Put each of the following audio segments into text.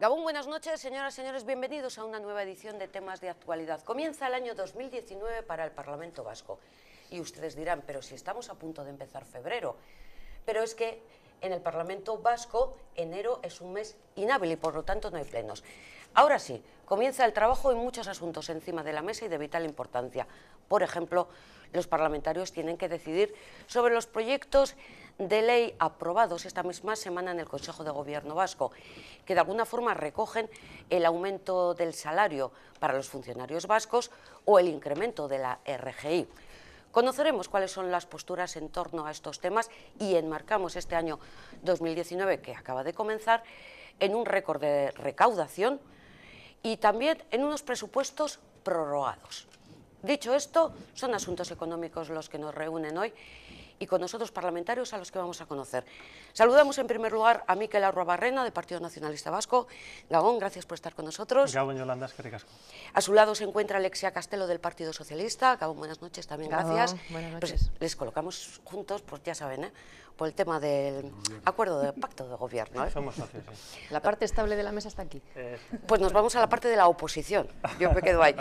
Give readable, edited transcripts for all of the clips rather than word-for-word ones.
Gabón, buenas noches, señoras y señores, bienvenidos a una nueva edición de Temas de Actualidad. Comienza el año 2019 para el Parlamento Vasco. Y ustedes dirán, pero si estamos a punto de empezar febrero. Pero es que en el Parlamento Vasco enero es un mes inhábil y por lo tanto no hay plenos. Ahora sí, comienza el trabajo en muchos asuntos encima de la mesa y de vital importancia. Por ejemplo, los parlamentarios tienen que decidir sobre los proyectos de ley aprobados esta misma semana en el Consejo de Gobierno vasco, que de alguna forma recogen el aumento del salario para los funcionarios vascos o el incremento de la RGI. Conoceremos cuáles son las posturas en torno a estos temas y enmarcamos este año 2019, que acaba de comenzar, en un récord de recaudación y también en unos presupuestos prorrogados. Dicho esto, son asuntos económicos los que nos reúnen hoy y con nosotros parlamentarios a los que vamos a conocer. Saludamos en primer lugar a Mikel Arruabarrena, del Partido Nacionalista Vasco. Gabón, gracias por estar con nosotros. Gabón, Yolanda, eskerrik asko. A su lado se encuentra Alexia Castelo, del Partido Socialista. Gabón, buenas noches, también Gabón, gracias. buenas noches. Pues les colocamos juntos, pues ya saben, por el tema del acuerdo de pacto de gobierno. Somos socios, sí. La parte estable de la mesa está aquí. Pues nos vamos a la parte de la oposición. Yo me quedo ahí.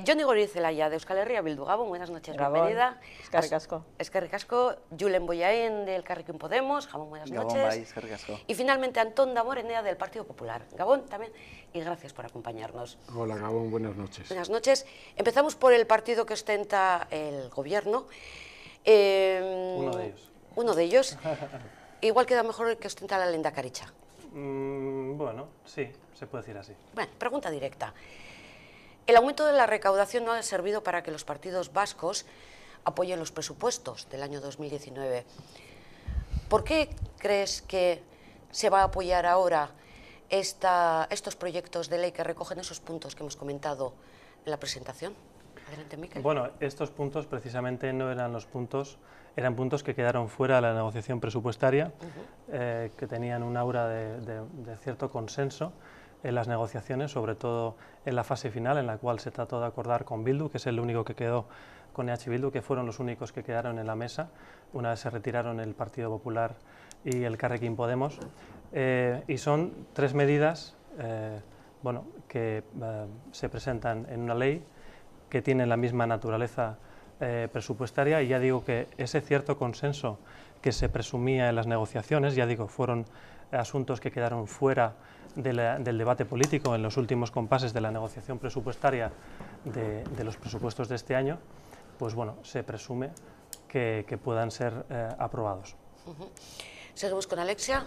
Joni Goirizelaia, de Euskal Herria Bildu. Gabón, buenas noches, bienvenida. Eskerrik asko. Eskerrik asko. Julen Bollain, del Elkarrekin Podemos. Gabón, buenas noches. Gabón, bai, eskerrik asko. Y finalmente Antón Damborenea, del Partido Popular. Gabón también, y gracias por acompañarnos. Hola, Gabón, buenas noches. Buenas noches. Empezamos por el partido que ostenta el gobierno. Uno de ellos. Uno de ellos. Igual queda mejor el que ostenta la Lehendakaricha. Bueno, sí, se puede decir así. Bueno, pregunta directa. El aumento de la recaudación no ha servido para que los partidos vascos apoyen los presupuestos del año 2019. ¿Por qué crees que se va a apoyar ahora estos proyectos de ley que recogen esos puntos que hemos comentado en la presentación? Adelante, Mikel. Bueno, estos puntos precisamente no eran los puntos, eran puntos que quedaron fuera de la negociación presupuestaria, que tenían un aura de cierto consenso en las negociaciones, sobre todo en la fase final, en la cual se trató de acordar con Bildu, que es el único que quedó con EH Bildu, que fueron los únicos que quedaron en la mesa, una vez se retiraron el Partido Popular y el Elkarrekin Podemos, y son tres medidas que se presentan en una ley que tienen la misma naturaleza presupuestaria, y ya digo que ese cierto consenso que se presumía en las negociaciones, ya digo, fueron asuntos que quedaron fuera del debate político en los últimos compases de la negociación presupuestaria de los presupuestos de este año, pues bueno, se presume que puedan ser aprobados. Seguimos con Alexia.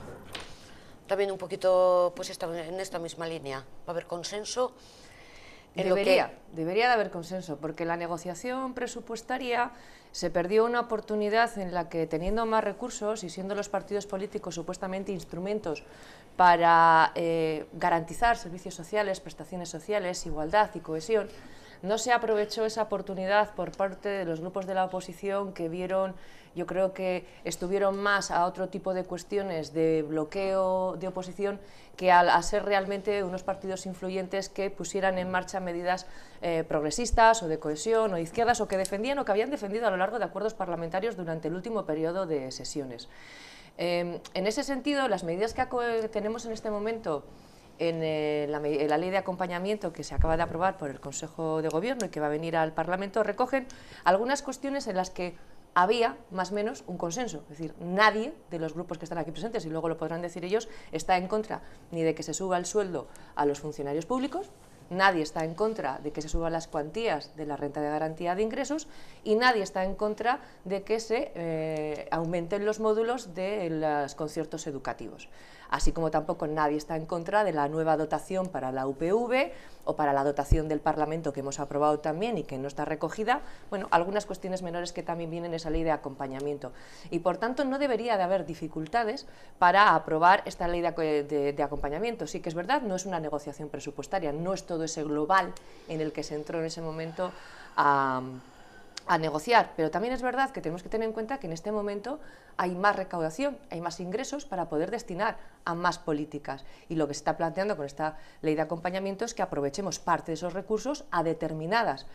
También un poquito pues en esta misma línea. ¿Va a haber consenso? Debería de haber consenso, porque la negociación presupuestaria se perdió una oportunidad en la que, teniendo más recursos y siendo los partidos políticos supuestamente instrumentos para garantizar servicios sociales, prestaciones sociales, igualdad y cohesión, no se aprovechó esa oportunidad por parte de los grupos de la oposición que vieron, yo creo que estuvieron más a otro tipo de cuestiones de bloqueo de oposición que a ser realmente unos partidos influyentes que pusieran en marcha medidas progresistas o de cohesión o de izquierdas, o que defendían o que habían defendido a lo largo de acuerdos parlamentarios durante el último periodo de sesiones. En ese sentido, las medidas que tenemos en este momento en la ley de acompañamiento que se acaba de aprobar por el Consejo de Gobierno y que va a venir al Parlamento, recogen algunas cuestiones en las que había más o menos un consenso, es decir, nadie de los grupos que están aquí presentes, y luego lo podrán decir ellos, está en contra ni de que se suba el sueldo a los funcionarios públicos, nadie está en contra de que se suban las cuantías de la renta de garantía de ingresos, y nadie está en contra de que se aumenten los módulos de los conciertos educativos. Así como tampoco nadie está en contra de la nueva dotación para la UPV o para la dotación del Parlamento que hemos aprobado también y que no está recogida, bueno, algunas cuestiones menores que también vienen en esa ley de acompañamiento. Y por tanto no debería de haber dificultades para aprobar esta ley de acompañamiento. Sí que es verdad, no es una negociación presupuestaria, no es todo ese global en el que se entró en ese momento a negociar, pero también es verdad que tenemos que tener en cuenta que en este momento hay más recaudación, hay más ingresos para poder destinar a más políticas, y lo que se está planteando con esta ley de acompañamiento es que aprovechemos parte de esos recursos a determinadas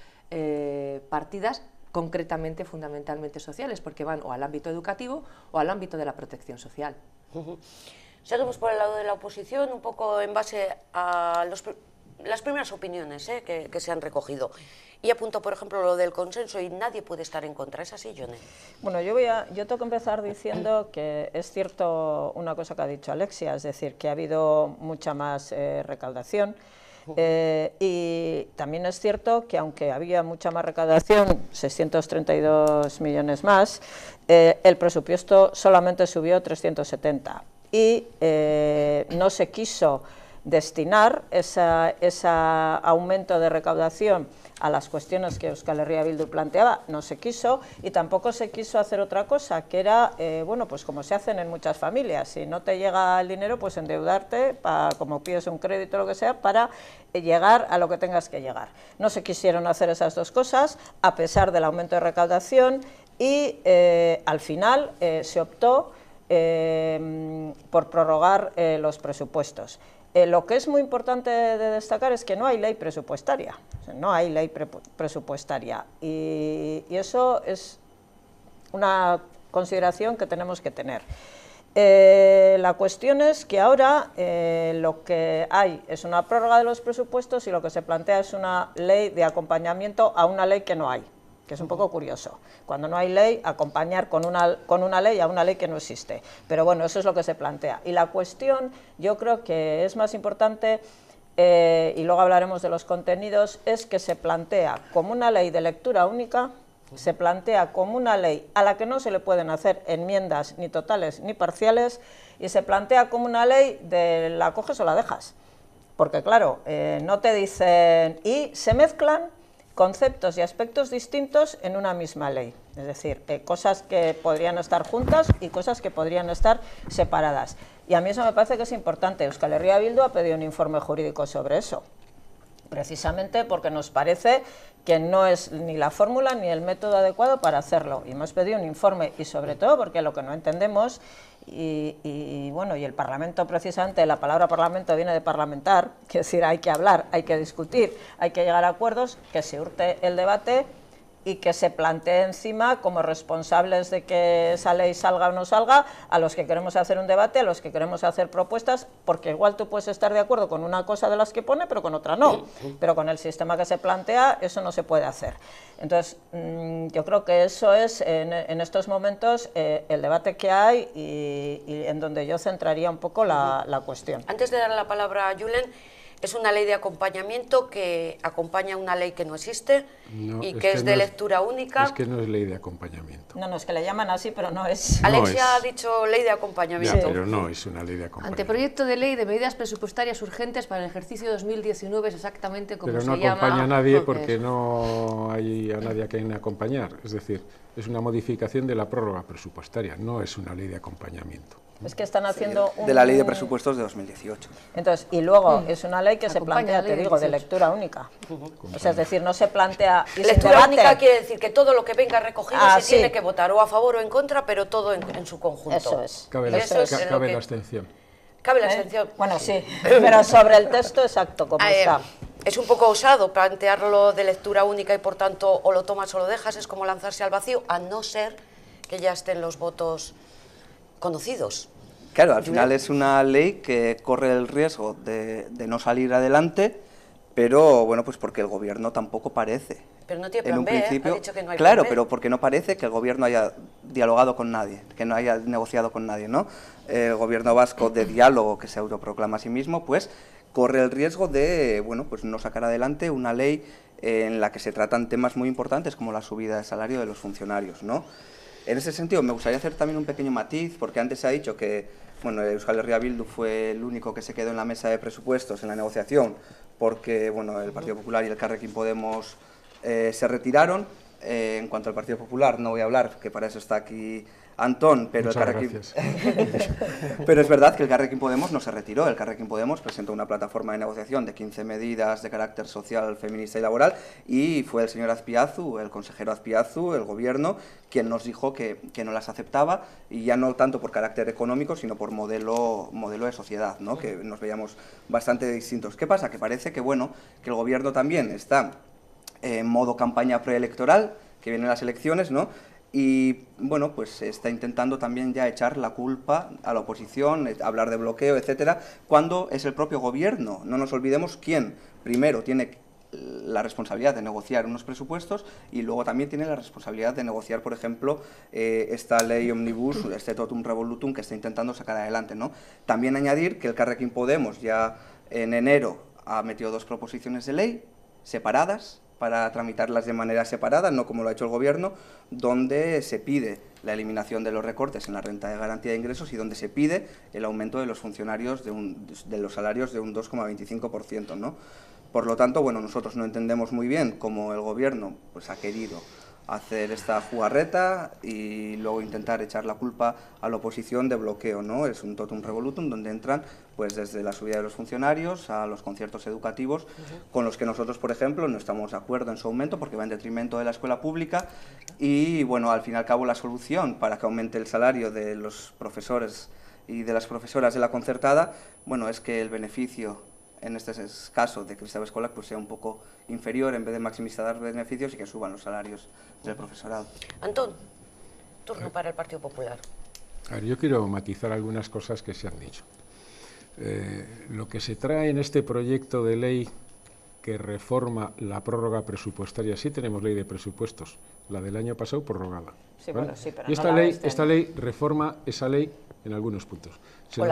partidas concretamente, fundamentalmente sociales, porque van o al ámbito educativo o al ámbito de la protección social. Seguimos por el lado de la oposición, un poco en base a las primeras opiniones que se han recogido. Y apunto, por ejemplo, lo del consenso y nadie puede estar en contra. ¿Es así, Yone? Bueno, yo tengo que empezar diciendo que es cierto una cosa que ha dicho Alexia, es decir, que ha habido mucha más recaudación. Y también es cierto que aunque había mucha más recaudación, 632 millones más, el presupuesto solamente subió 370 y no se quiso destinar ese aumento de recaudación a las cuestiones que Euskal Herria Bildu planteaba, no se quiso, y tampoco se quiso hacer otra cosa, que era, bueno, pues como se hacen en muchas familias, si no te llega el dinero, pues endeudarte, como pides un crédito o lo que sea, para llegar a lo que tengas que llegar. No se quisieron hacer esas dos cosas, a pesar del aumento de recaudación, y al final se optó por prorrogar los presupuestos. Lo que es muy importante de destacar es que no hay ley presupuestaria, o sea, no hay ley presupuestaria, y eso es una consideración que tenemos que tener. La cuestión es que ahora lo que hay es una prórroga de los presupuestos y lo que se plantea es una ley de acompañamiento a una ley que no hay, que es un poco curioso, cuando no hay ley, acompañar con una ley a una ley que no existe, pero bueno, eso es lo que se plantea. Y la cuestión, yo creo que es más importante, y luego hablaremos de los contenidos, es que se plantea como una ley de lectura única, se plantea como una ley a la que no se le pueden hacer enmiendas ni totales ni parciales, y se plantea como una ley de la coges o la dejas, porque claro, no te dicen, y se mezclan conceptos y aspectos distintos en una misma ley, es decir, cosas que podrían estar juntas y cosas que podrían estar separadas. Y a mí eso me parece que es importante. Euskal Herria Bildu ha pedido un informe jurídico sobre eso, precisamente porque nos parece que no es ni la fórmula ni el método adecuado para hacerlo, y hemos pedido un informe, y sobre todo porque lo que no entendemos, y bueno, y el Parlamento, precisamente, la palabra Parlamento viene de parlamentar, que es decir, hay que hablar, hay que discutir, hay que llegar a acuerdos, que se hurte el debate y que se plantee encima como responsables de que esa ley salga o no salga a los que queremos hacer un debate, a los que queremos hacer propuestas, porque igual tú puedes estar de acuerdo con una cosa de las que pone, pero con otra no, pero con el sistema que se plantea eso no se puede hacer. Entonces, yo creo que eso es, en estos momentos, el debate que hay y en donde yo centraría un poco la cuestión. Antes de dar la palabra a Julen, es una ley de acompañamiento que acompaña una ley que no existe y que es de lectura única. Es que no es ley de acompañamiento. No, es que le llaman así, pero no es. Alexia ha dicho ley de acompañamiento. Ya, pero no es una ley de acompañamiento. Anteproyecto de ley de medidas presupuestarias urgentes para el ejercicio 2019 es exactamente como se llama. Pero no acompaña a nadie porque no hay a nadie a quien acompañar. Es decir, es una modificación de la prórroga presupuestaria, no es una ley de acompañamiento. Es que están haciendo de la ley de presupuestos de 2018. Entonces, y luego es una ley que se plantea, te digo, de lectura única. O sea, es decir, no se plantea... Lectura única quiere decir que todo lo que venga recogido se tiene que votar o a favor o en contra, pero todo en su conjunto. Eso es. Cabe la abstención. Cabe la abstención. Bueno, sí, pero sobre el texto exacto, como está. Es un poco osado plantearlo de lectura única y por tanto o lo tomas o lo dejas, es como lanzarse al vacío, a no ser que ya estén los votos conocidos. Claro, al final es una ley que corre el riesgo de no salir adelante, pero bueno, pues porque el gobierno tampoco parece. Pero no tiene plan B, ha dicho que no hay Claro, plan B. pero porque no parece que el gobierno haya dialogado con nadie, que no haya negociado con nadie, ¿no? El gobierno vasco de diálogo, que se autoproclama a sí mismo, pues corre el riesgo de, bueno, pues no sacar adelante una ley en la que se tratan temas muy importantes como la subida de salario de los funcionarios, ¿no? En ese sentido, me gustaría hacer también un pequeño matiz, porque antes se ha dicho que, bueno, Euskal Herria Bildu fue el único que se quedó en la mesa de presupuestos en la negociación, porque, bueno, el Partido Popular y el Elkarrekin Podemos se retiraron. En cuanto al Partido Popular, no voy a hablar, que para eso está aquí Antón, pero pero es verdad que el Elkarrekin Podemos no se retiró. El Elkarrekin Podemos presentó una plataforma de negociación de 15 medidas de carácter social, feminista y laboral, y fue el señor Azpiazu, el consejero Azpiazu, el gobierno, quien nos dijo que no las aceptaba, y ya no tanto por carácter económico, sino por modelo de sociedad, ¿no? Que nos veíamos bastante distintos. ¿Qué pasa? Que parece que, bueno, que el gobierno también está en modo campaña preelectoral, que vienen las elecciones, ¿no? y bueno, pues se está intentando también ya echar la culpa a la oposición, hablar de bloqueo, etcétera, cuando es el propio gobierno. No nos olvidemos quién primero tiene la responsabilidad de negociar unos presupuestos y luego también tiene la responsabilidad de negociar, por ejemplo, esta ley omnibus, este totum revolutum que está intentando sacar adelante, ¿no? También añadir que el Carrequín Podemos ya en enero ha metido 2 proposiciones de ley separadas para tramitarlas de manera separada, no como lo ha hecho el Gobierno, donde se pide la eliminación de los recortes en la renta de garantía de ingresos y donde se pide el aumento de los funcionarios de los salarios de un 2,25%, ¿no? Por lo tanto, bueno, nosotros no entendemos muy bien cómo el Gobierno pues, ha querido hacer esta jugarreta y luego intentar echar la culpa a la oposición de bloqueo, ¿no? Es un totum revolutum donde entran pues desde la subida de los funcionarios a los conciertos educativos, con los que nosotros, por ejemplo, no estamos de acuerdo en su aumento porque va en detrimento de la escuela pública y, bueno, al fin y al cabo la solución para que aumente el salario de los profesores y de las profesoras de la concertada, bueno, es que el beneficio en este caso de Kristau Eskolak pues sea un poco inferior en vez de maximizar beneficios y que suban los salarios del profesorado. Antón, turno para el Partido Popular. A ver, yo quiero matizar algunas cosas que se han dicho. Lo que se trae en este proyecto de ley que reforma la prórroga presupuestaria, sí tenemos ley de presupuestos, la del año pasado prorrogada. Sí, ¿vale? bueno, sí, pero y no esta ley reforma esa ley en algunos puntos. Se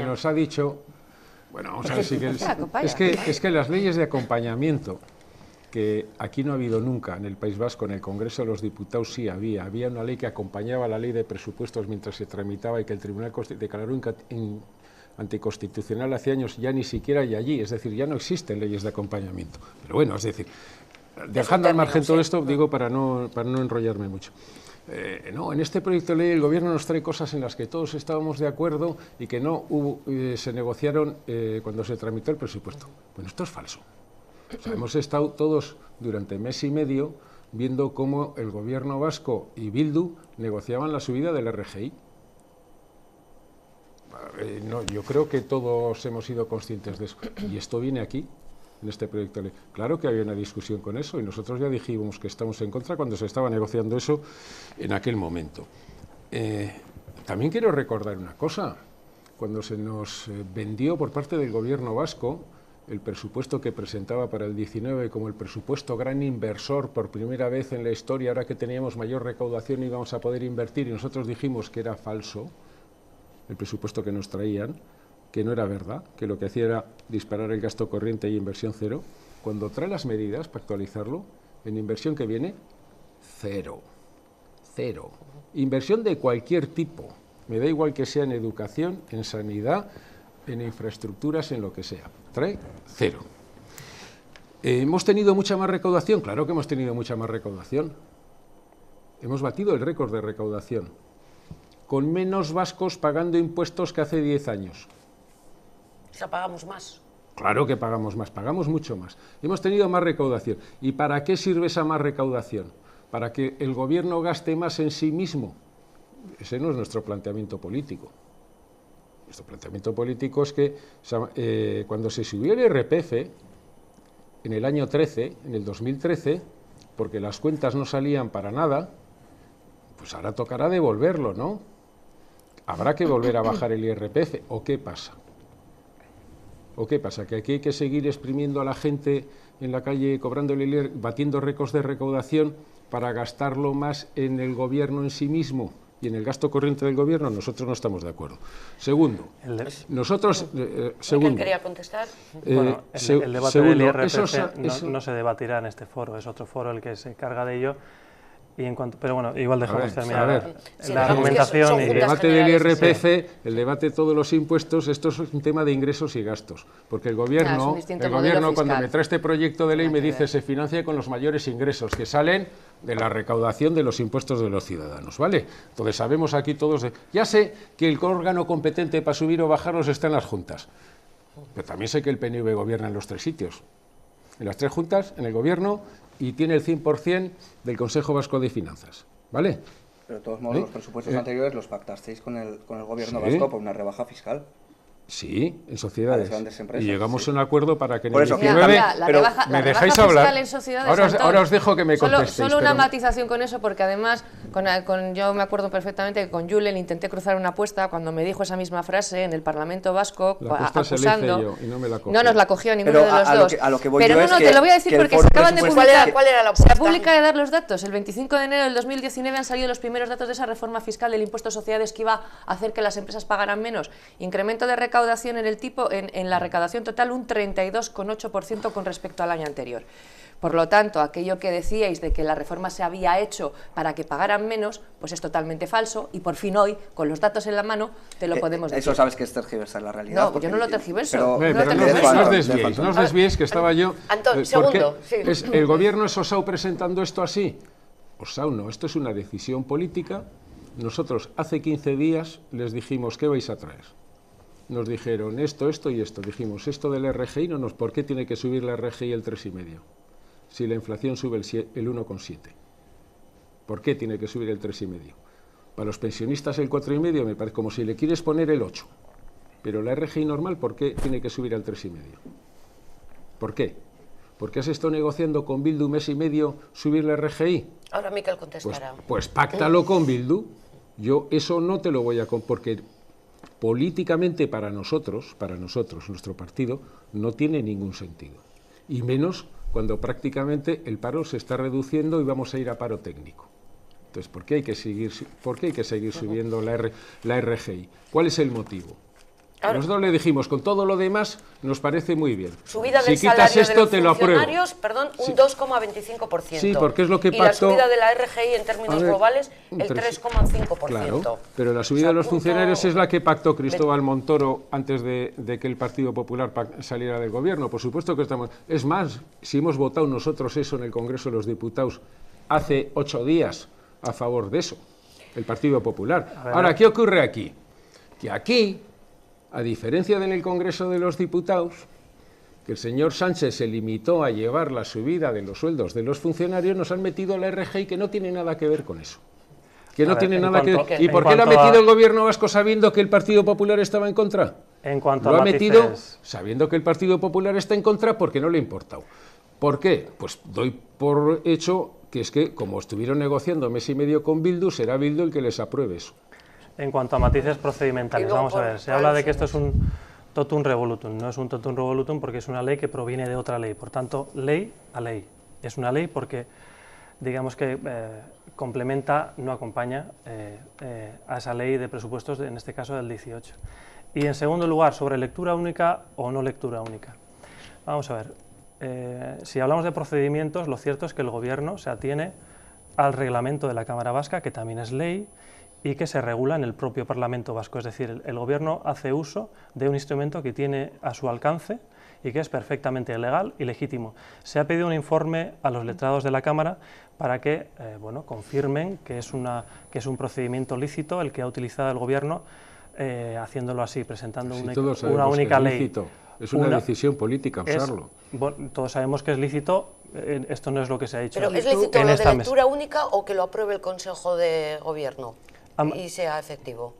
nos ha dicho... Bueno, vamos a ver si es que las leyes de acompañamiento, que aquí no ha habido nunca en el País Vasco, en el Congreso de los Diputados sí había una ley que acompañaba la ley de presupuestos mientras se tramitaba y que el Tribunal declaró anticonstitucional hace años, ya ni siquiera hay allí, es decir, ya no existen leyes de acompañamiento. Pero bueno, es decir, dejando al margen todo esto, digo para no enrollarme mucho. No, en este proyecto de ley el Gobierno nos trae cosas en las que todos estábamos de acuerdo y que no se negociaron cuando se tramitó el presupuesto. Bueno, esto es falso. O sea, hemos estado todos durante mes y medio viendo cómo el Gobierno vasco y Bildu negociaban la subida del RGI. No, yo creo que todos hemos sido conscientes de eso. Y esto viene aquí, en este proyecto de ley. Claro que había una discusión con eso y nosotros ya dijimos que estamos en contra cuando se estaba negociando eso en aquel momento. También quiero recordar una cosa. Cuando se nos vendió por parte del Gobierno vasco el presupuesto que presentaba para el 19 como el presupuesto gran inversor por primera vez en la historia, ahora que teníamos mayor recaudación íbamos a poder invertir y nosotros dijimos que era falso el presupuesto que nos traían, que no era verdad, que lo que hacía era disparar el gasto corriente y inversión cero. Cuando trae las medidas para actualizarlo, en inversión que viene, cero. Cero. Inversión de cualquier tipo. Me da igual que sea en educación, en sanidad, en infraestructuras, en lo que sea. Trae cero. ¿Hemos tenido mucha más recaudación? Claro que hemos tenido mucha más recaudación. Hemos batido el récord de recaudación. Con menos vascos pagando impuestos que hace 10 años. O sea, pagamos más. Claro que pagamos más, pagamos mucho más. Hemos tenido más recaudación. ¿Y para qué sirve esa más recaudación? ¿Para que el Gobierno gaste más en sí mismo? Ese no es nuestro planteamiento político. Nuestro planteamiento político es que cuando se subió el IRPF, en el año 13, en el 2013, porque las cuentas no salían para nada, pues ahora tocará devolverlo, ¿no? Habrá que volver a bajar el IRPF, ¿o qué pasa? ¿O qué pasa? ¿Que aquí hay que seguir exprimiendo a la gente en la calle, cobrándole, batiendo récords de recaudación para gastarlo más en el Gobierno en sí mismo y en el gasto corriente del Gobierno? Nosotros no estamos de acuerdo. Segundo, nosotros... ¿Quién quería contestar? Bueno, el debate del IRPF no se debatirá en este foro, es otro foro el que se carga de ello. Y en cuanto, pero bueno, igual dejamos terminar la argumentación. El debate del IRPF, el debate de todos los impuestos, esto es un tema de ingresos y gastos. Porque el gobierno cuando me trae este proyecto de ley me dice se financia con los mayores ingresos que salen de la recaudación de los impuestos de los ciudadanos, ¿vale? Entonces sabemos aquí todos, ya sé que el órgano competente para subir o bajarlos está en las juntas, pero también sé que el PNV gobierna en los 3 sitios. En las 3 juntas, en el gobierno, y tiene el 100% del Consejo Vasco de Finanzas, ¿vale? Pero de todos modos, los presupuestos anteriores los pactasteis con el Gobierno vasco por una rebaja fiscal. Sí, en sociedades. Empresas, y llegamos a un acuerdo para que en el 19... ¿Me dejáis hablar? En sociedades, ahora os dejo que me contestéis. Solo una matización con eso, porque además Yo me acuerdo perfectamente que con Julen intenté cruzar una apuesta cuando me dijo esa misma frase en el Parlamento Vasco, la apuesta acusando... se la hice yo y no me la cogió. No nos la cogió ninguno Pero de los dos. a lo que voy pero yo no, es no, que- te lo voy a decir que el porque foro se acaban de presupuestario- publicar. ¿Cuál era la Se apuesta? publica de dar los datos. El 25 de enero del 2019 han salido los primeros datos de esa reforma fiscal del impuesto a sociedades que iba a hacer que las empresas pagaran menos. Incremento de recaudación en el tipo, en la recaudación total, un 32,8% con respecto al año anterior. Por lo tanto, aquello que decíais de que la reforma se había hecho para que pagaran menos, pues es totalmente falso y por fin hoy, con los datos en la mano, te lo podemos decir. Eso sabes que es tergiversar la realidad. No, porque- yo no lo tergiverso. Pero, No Pero te no lo os dejo, desviéis, no os desviéis, que estaba yo... Antón, ¿por qué segundo, sí. es el gobierno es osado presentando esto así? Osado no, esto es una decisión política. Nosotros hace 15 días les dijimos, ¿qué vais a traer? Nos dijeron esto, esto y esto. Dijimos, esto del RGI, ¿por qué tiene que subir la RGI el 3,5? Si la inflación sube el 1,7. ¿Por qué tiene que subir el 3,5? Para los pensionistas el 4,5 me parece como si le quieres poner el 8. Pero la RGI normal, ¿por qué tiene que subir al 3,5? ¿Por qué? ¿Porque has estado negociando con Bildu un mes y medio subir la RGI? Ahora Miquel contestará. Pues páctalo con Bildu. Yo eso no te lo voy a... porque políticamente para nosotros, nuestro partido, no tiene ningún sentido. Y menos cuando prácticamente el paro se está reduciendo y vamos a ir a paro técnico. Entonces, ¿por qué hay que seguir subiendo la RGI? ¿Cuál es el motivo? Ahora, Nosotros le dijimos, con todo lo demás nos parece muy bien. subida Si del quitas salario esto, de los te lo apruebo. funcionarios, perdón, un Sí. 2,25%. Sí, porque es lo que y pactó- la subida de la RGI en términos A ver, globales, un el 3. 3,5%. Claro, pero la subida O sea, de los punto- funcionarios es la que pactó Cristóbal Montoro antes de que el Partido Popular saliera del gobierno. Por supuesto que estamos... Es más, si hemos votado nosotros eso en el Congreso de los Diputados hace 8 días a favor de eso, el Partido Popular. Ahora, ¿qué ocurre aquí? Que aquí, a diferencia del Congreso de los Diputados, que el señor Sánchez se limitó a llevar la subida de los sueldos de los funcionarios, nos han metido la RGI que no tiene nada que ver con eso. Que no A ver, tiene en nada que cuanto- ver. ¿Y en por qué lo ha cuanto a- metido el gobierno vasco sabiendo que el Partido Popular estaba en contra? En cuanto Lo a ha metido matices, sabiendo que el Partido Popular está en contra porque no le ha importado. ¿Por qué? Pues doy por hecho que es que, como estuvieron negociando mes y medio con Bildu, será Bildu el que les apruebe eso. en cuanto a matices procedimentales, Y luego vamos a por- ver, se por habla de los que esto es un totum revolutum, no es un totum revolutum porque es una ley que proviene de otra ley, por tanto, ley a ley. Es una ley porque, digamos que complementa, no acompaña a esa ley de presupuestos, en este caso del 18. Y en segundo lugar, sobre lectura única o no lectura única. Vamos a ver, si hablamos de procedimientos, lo cierto es que el Gobierno se atiene al reglamento de la Cámara Vasca, que también es ley, y que se regula en el propio Parlamento Vasco. Es decir, el Gobierno hace uso de un instrumento que tiene a su alcance y que es perfectamente legal y legítimo. Se ha pedido un informe a los letrados de la Cámara para que confirmen que es un procedimiento lícito el que ha utilizado el Gobierno haciéndolo así, presentando Si una todos sabemos única que es ley. lícito, es una decisión política usarlo. Todos sabemos que es lícito, esto no es lo que se ha dicho Pero ¿es en lícito lo de esta mesa. lectura única o que lo apruebe el Consejo de Gobierno y sea efectivo?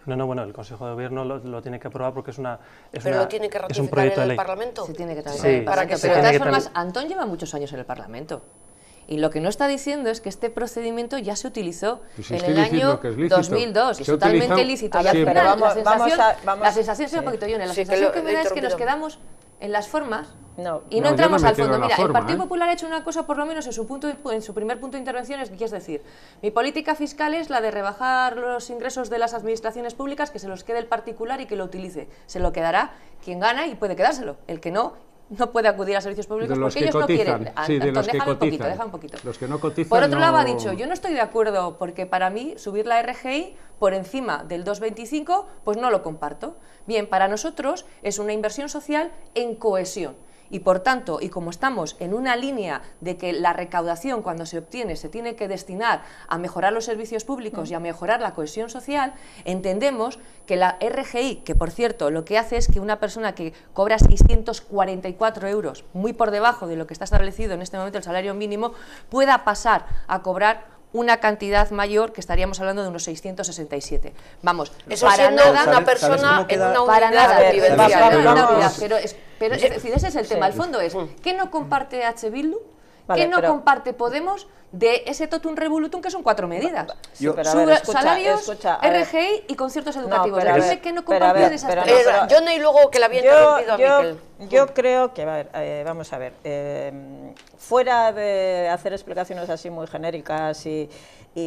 No, bueno, el Consejo de Gobierno lo tiene que aprobar porque Pero lo tiene que es un ratificar proyecto de el ley. Parlamento. Se tiene que Sí, tramitar para que pero se de tiene todas que formas, tramitar. Antón lleva muchos años en el Parlamento. Y lo que no está diciendo es que este procedimiento ya se utilizó Pues si en estoy el diciendo año que es lícito. 2002. Es Se ha totalmente utilizado lícito. A Y al ver, final, pero la vamos sensación, sí. un poquito, Yone, la Sí, que sensación lo que me da es que nos interrumpido. quedamos en las formas No. y No, no yo entramos no me al quedo fondo. en la Mira, forma, el Partido ¿eh? Popular ha hecho una cosa, por lo menos en su primer punto de intervención, es que es decir, mi política fiscal es la de rebajar los ingresos de las administraciones públicas, que se los quede el particular y que lo utilice. Se lo quedará quien gana y puede quedárselo. El que no puede acudir a servicios públicos De los porque que ellos no cotizan, quieren. sí, de Antón, los que déjame un poquito, cotizan. deja un poquito. Los que no cotizan Por otro lado, no- ha dicho, yo no estoy de acuerdo porque para mí subir la RGI por encima del 2,25, pues no lo comparto. Bien, para nosotros es una inversión social en cohesión. Y por tanto, y como estamos en una línea de que la recaudación cuando se obtiene se tiene que destinar a mejorar los servicios públicos y a mejorar la cohesión social, entendemos que la RGI, que por cierto lo que hace es que una persona que cobra 644 euros, muy por debajo de lo que está establecido en este momento el salario mínimo, pueda pasar a cobrar una cantidad mayor, que estaríamos hablando de unos 667. Vamos, Eso para siendo nada, una ¿sabes persona cómo en queda? una para unidad nada, vivencial. vamos, pero, vamos. pero es decir, ese es el tema. El fondo es, ¿qué no comparte H. Bildu? ¿Qué no comparte Podemos de ese totum revolutum que son 4 medidas? Sí, pero a ver, salarios, a ver. RGI y conciertos educativos. pero a ver, ¿Qué no pero a comparte ver, de esas pero tres? no, pero- Yo no, y luego que la había interrumpido a Miquel. Yo creo que, a ver, vamos a ver, fuera de hacer explicaciones así muy genéricas y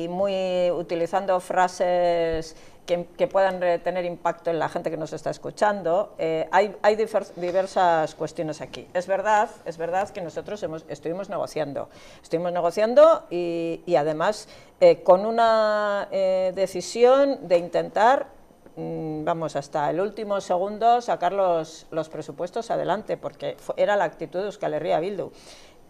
muy utilizando frases que puedan tener impacto en la gente que nos está escuchando, hay diversas cuestiones aquí. Es verdad que nosotros estuvimos negociando y además con una decisión de intentar, vamos, hasta el último segundo sacar los presupuestos adelante, porque era la actitud de Euskal Herria Bildu.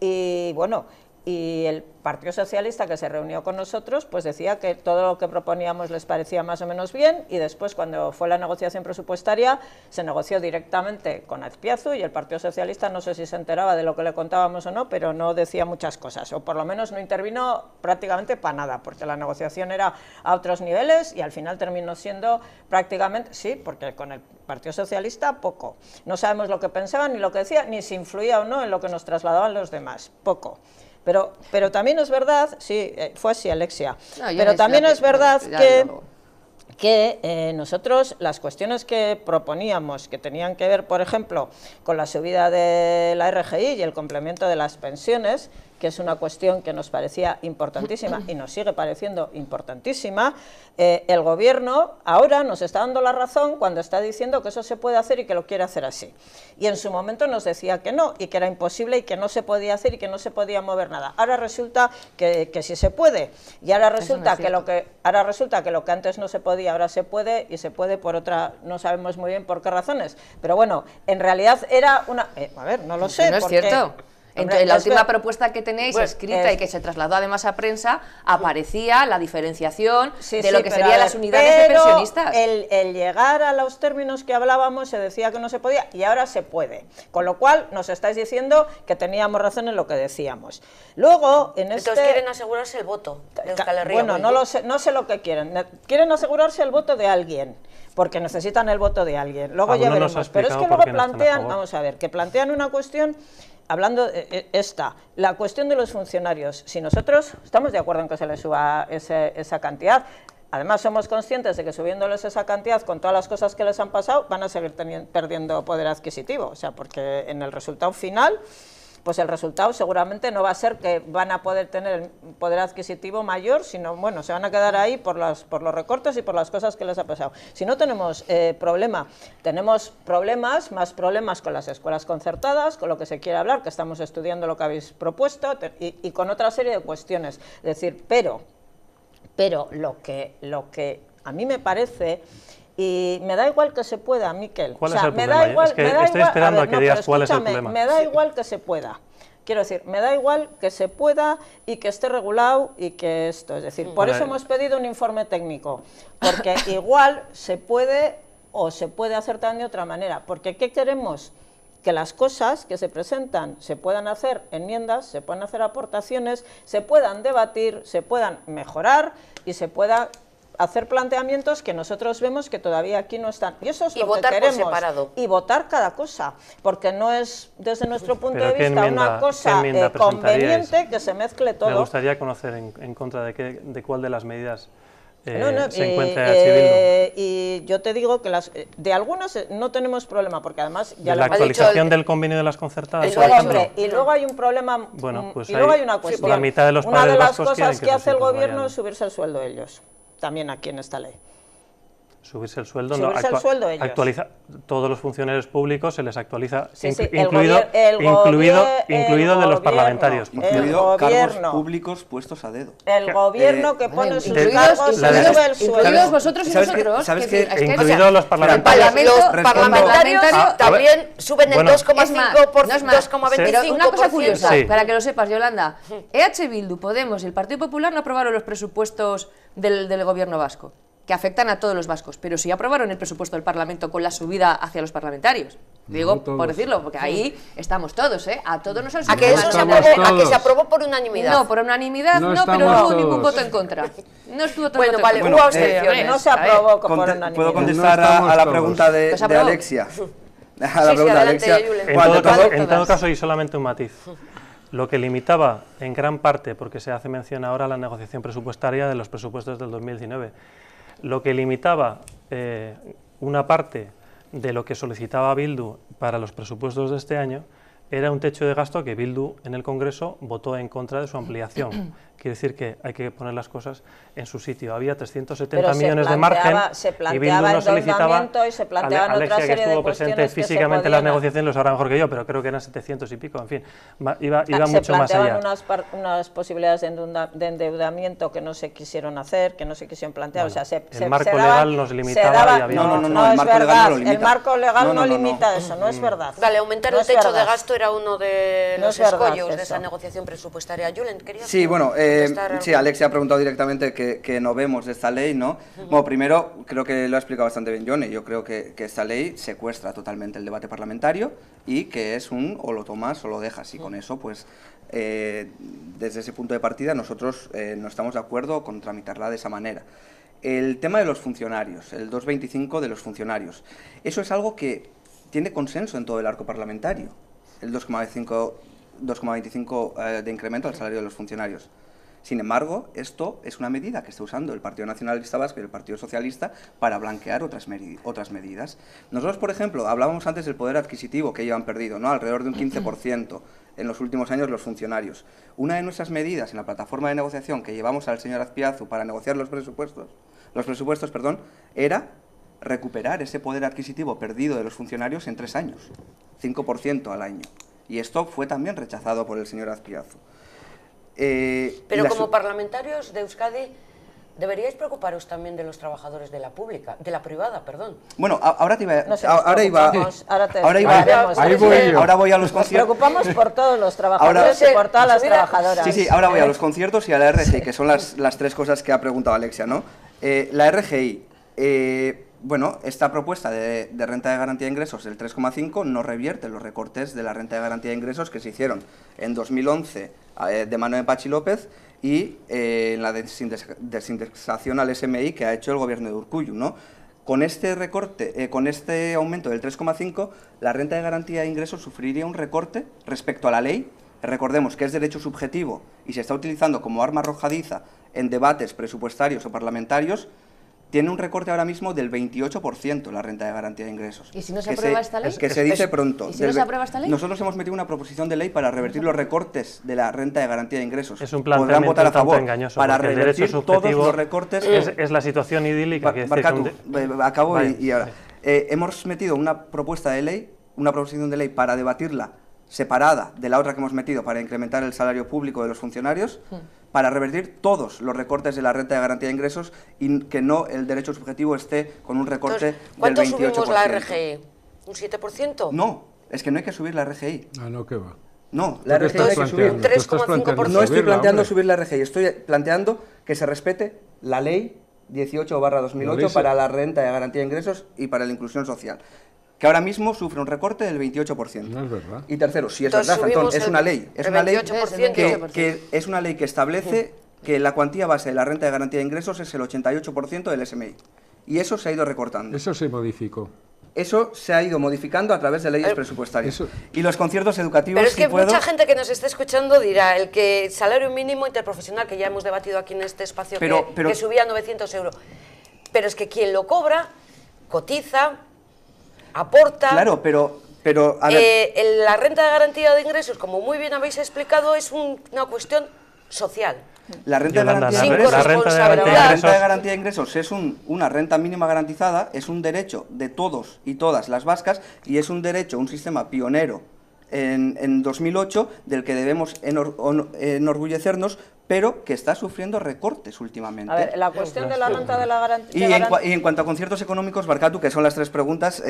Y bueno, y el Partido Socialista, que se reunió con nosotros, pues decía que todo lo que proponíamos les parecía más o menos bien, y después, cuando fue la negociación presupuestaria, se negoció directamente con Azpiazu, y el Partido Socialista no sé si se enteraba de lo que le contábamos o no, pero no decía muchas cosas, o por lo menos no intervino prácticamente para nada, porque la negociación era a otros niveles, y al final terminó siendo prácticamente, sí, porque con el Partido Socialista poco. No sabemos lo que pensaban, ni lo que decían, ni si influía o no en lo que nos trasladaban los demás, poco. Pero también es verdad, sí, fue así, Alexia, pero también es verdad que nosotros las cuestiones que proponíamos, que tenían que ver, por ejemplo, con la subida de la RGI y el complemento de las pensiones, que es una cuestión que nos parecía importantísima y nos sigue pareciendo importantísima, el Gobierno ahora nos está dando la razón cuando está diciendo que eso se puede hacer y que lo quiere hacer así. Y en su momento nos decía que no, y que era imposible y que no se podía hacer y que no se podía mover nada. Ahora resulta que sí se puede, y ahora resulta que lo que antes no se podía, ahora se puede, y se puede por otra, no sabemos muy bien por qué razones. Pero bueno, en realidad era una... a ver, no lo sé. No es porque, cierto. hombre, En la última propuesta que tenéis escrita y que se trasladó además a prensa, aparecía la diferenciación de lo que serían las unidades de pensionistas. El llegar a los términos que hablábamos se decía que no se podía y ahora se puede. Con lo cual nos estáis diciendo que teníamos razón en lo que decíamos. Luego, Entonces quieren asegurarse el voto de Euskal Herria. Bueno, no sé lo que quieren. Quieren asegurarse el voto de alguien, porque necesitan el voto de alguien. Luego ya veremos. Pero es que luego plantean, vamos a ver, que plantean una cuestión... Hablando la cuestión de los funcionarios, si nosotros estamos de acuerdo en que se les suba esa cantidad, además somos conscientes de que subiéndoles esa cantidad con todas las cosas que les han pasado van a seguir perdiendo poder adquisitivo, o sea, porque en el resultado final, pues el resultado seguramente no va a ser que van a poder tener poder adquisitivo mayor, sino, bueno, se van a quedar ahí por los recortes y por las cosas que les ha pasado. Si no tenemos tenemos más problemas con las escuelas concertadas, con lo que se quiere hablar, que estamos estudiando lo que habéis propuesto, y con otra serie de cuestiones. Es decir, pero lo que a mí me parece... Y me da igual que se pueda, Miquel. ¿Cuál es el problema? Es que estoy esperando a que digas cuál es el problema. Me da igual que se pueda. Quiero decir, me da igual que se pueda y que esté regulado y que esto. Es decir, por eso hemos pedido un informe técnico. Porque igual se puede o se puede hacer también de otra manera. Porque ¿qué queremos? Que las cosas que se presentan se puedan hacer enmiendas, se puedan hacer aportaciones, se puedan debatir, se puedan mejorar y se pueda hacer planteamientos que nosotros vemos que todavía aquí no están. Y eso es lo que queremos. Por separado. Y votar cada cosa, porque no es, desde nuestro punto de vista, una cosa conveniente que se mezcle todo. Me gustaría conocer en contra de cuál de las medidas se encuentra H. Bildu. Y yo te digo que de algunas no tenemos problema, porque además ya la actualización del convenio de las concertadas, por ejemplo. Y luego hay un problema, bueno, pues y luego hay una cuestión. La mitad de los una de las vascos cosas que hace el gobierno vayan. es subirse el sueldo de ellos, también aquí en esta ley. Subirse el sueldo, subirse el sueldo ellos. Actualiza todos los funcionarios públicos, se les actualiza, incluido de los parlamentarios. Incluido cargos públicos puestos a dedo. El gobierno que pone sus cargos se sube el sueldo. Incluidos vosotros y nosotros. Incluidos los parlamentarios. Los parlamentarios también suben el 2,5 por 2,25%. Pero una cosa curiosa, para que lo sepas, Yolanda, EH Bildu, Podemos y el Partido Popular no aprobaron los presupuestos del gobierno vasco, que afectan a todos los vascos, pero sí aprobaron el presupuesto del Parlamento con la subida hacia los parlamentarios. Digo, por decirlo, porque ahí estamos todos, a todos nos ¿A que eso se aprobó por unanimidad? No, por unanimidad no, pero no hubo ningún voto en contra. No estuvo todo bueno, vale, hubo abstenciones. No se aprobó por unanimidad. ¿Puedo contestar a la pregunta de Alexia? A la pregunta de Alexia. En todo caso, y solamente un matiz. lo que limitaba en gran parte, porque se hace mención ahora a la negociación presupuestaria de los presupuestos del 2019, lo que limitaba una parte de lo que solicitaba Bildu para los presupuestos de este año era un techo de gasto que Bildu en el Congreso votó en contra de su ampliación. Quiere decir que hay que poner las cosas en su sitio. Había 370 millones de margen y Bildu no solicitaba. Y se planteaban Alexia, otra serie que estuvo de presente físicamente en las negociaciones, lo sabrá mejor que yo, pero creo que eran 700 y pico, en fin, iba mucho más allá. Se planteaban unas posibilidades de endeudamiento que no se quisieron hacer, que no se quisieron plantear. Bueno, o sea, el marco legal nos limitaba y había... No, es verdad, el marco legal no limita eso, no es verdad. Vale, aumentar el techo de gasto era uno de los escollos de esa negociación presupuestaria. Julen, ¿querías contestar? Sí, Alexia ha preguntado directamente qué no vemos de esta ley, ¿no? Bueno, primero, creo que lo ha explicado bastante bien Jone. Yo creo que esta ley secuestra totalmente el debate parlamentario y que es un o lo tomas o lo dejas. Y con eso, pues, desde ese punto de partida, nosotros no estamos de acuerdo con tramitarla de esa manera. El tema de los funcionarios, el 2,25 de los funcionarios, eso es algo que tiene consenso en todo el arco parlamentario, el 2,25 de incremento al salario de los funcionarios. Sin embargo, esto es una medida que está usando el Partido Nacionalista Vasco y el Partido Socialista para blanquear otras medidas. Nosotros, por ejemplo, hablábamos antes del poder adquisitivo que llevan perdido, ¿no? Alrededor de un 15% en los últimos años los funcionarios. Una de nuestras medidas en la plataforma de negociación que llevamos al señor Azpiazu para negociar los presupuestos, era recuperar ese poder adquisitivo perdido de los funcionarios en 3 años, 5% al año. Y esto fue también rechazado por el señor Azpiazu. Pero como parlamentarios de Euskadi, deberíais preocuparos también de los trabajadores de la privada, perdón. Bueno, ahora voy a los conciertos. Nos preocupamos por todos los trabajadores y por todas las trabajadoras. Sí, ahora voy a los conciertos y a la RGI, que son las 3 cosas que ha preguntado Alexia, ¿no? La RGI, bueno, esta propuesta de renta de garantía de ingresos del 3,5 no revierte los recortes de la renta de garantía de ingresos que se hicieron en 2011 de mano de Patxi López y en la desindexación al SMI que ha hecho el gobierno de Urkullu, ¿no? Con este recorte, con este aumento del 3,5, la renta de garantía de ingresos sufriría un recorte respecto a la ley. Recordemos que es derecho subjetivo y se está utilizando como arma arrojadiza en debates presupuestarios o parlamentarios. Tiene un recorte ahora mismo del 28% la renta de garantía de ingresos. ¿Y si no se aprueba esta ley? Que se dice pronto. ¿Y si no se aprueba esta ley? Nosotros hemos metido una proposición de ley para revertir los recortes de la renta de garantía de ingresos. Es un planteamiento votar a favor engañoso, para revertir todos los recortes. Es la situación idílica que acabo y ahora. Hemos metido una propuesta de ley, una proposición de ley para debatirla separada de la otra que hemos metido para incrementar el salario público de los funcionarios, para revertir todos los recortes de la renta de garantía de ingresos y que no el derecho subjetivo esté con un recorte ¿cuánto del 28%. ¿Cuánto subimos la RGI? ¿Un 7%? No, es que no hay que subir la RGI. Ah, no, ¿qué va? No, la RGI hay que subir. 3,5%. No estoy planteando subir la RGI, estoy planteando que se respete la ley 18/2008 para la renta de garantía de ingresos y para la inclusión social, que ahora mismo sufre un recorte del 28%. No es verdad. Y tercero, sí es verdad, Antón, es una ley. Es una ley que establece que la cuantía base de la renta de garantía de ingresos es el 88% del SMI. Y eso se ha ido recortando. Eso se modificó. Eso se ha ido modificando a través de leyes presupuestarias. Y los conciertos educativos... Pero es que mucha gente que nos esté escuchando dirá, el que salario mínimo interprofesional, que ya hemos debatido aquí en este espacio, que subía a 900 euros. Pero es que quien lo cobra, cotiza, aporta... Claro, pero a ver... la renta de garantía de ingresos, como muy bien habéis explicado, es una cuestión social. La renta de garantía de ingresos es una renta mínima garantizada, es un derecho de todos y todas las vascas y es un derecho, un sistema pionero en 2008 del que debemos enorgullecernos, pero que está sufriendo recortes últimamente. A ver, la cuestión de la renta de la garantía... Y en cuanto a conciertos económicos, Barkatu, que son las 3 preguntas,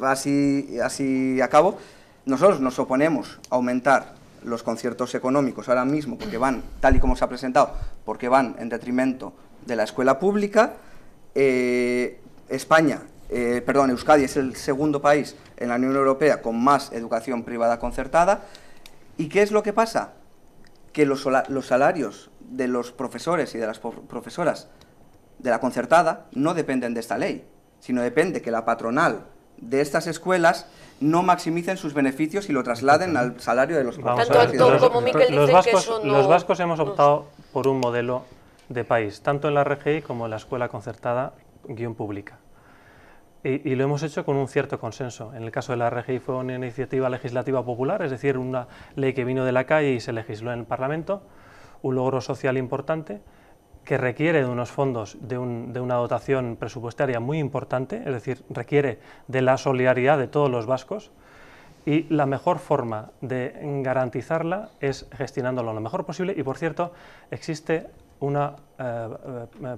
así acabo, nosotros nos oponemos a aumentar los conciertos económicos ahora mismo, porque van, tal y como se ha presentado, porque van en detrimento de la escuela pública. Euskadi es el segundo país en la Unión Europea con más educación privada concertada. ¿Y qué es lo que pasa? Que los salarios de los profesores y de las profesoras de la concertada no dependen de esta ley, sino depende que la patronal de estas escuelas no maximicen sus beneficios y lo trasladen al salario de los Vamos profesores. a ver, Tanto como Miquel dice que eso no... Los vascos hemos optado por un modelo de país, tanto en la RGI como en la escuela concertada pública. Y lo hemos hecho con un cierto consenso. En el caso de la RGI fue una iniciativa legislativa popular, es decir, una ley que vino de la calle y se legisló en el Parlamento, un logro social importante que requiere de unos fondos, de una dotación presupuestaria muy importante, es decir, requiere de la solidaridad de todos los vascos, y la mejor forma de garantizarla es gestionándolo lo mejor posible. Y, por cierto, existe una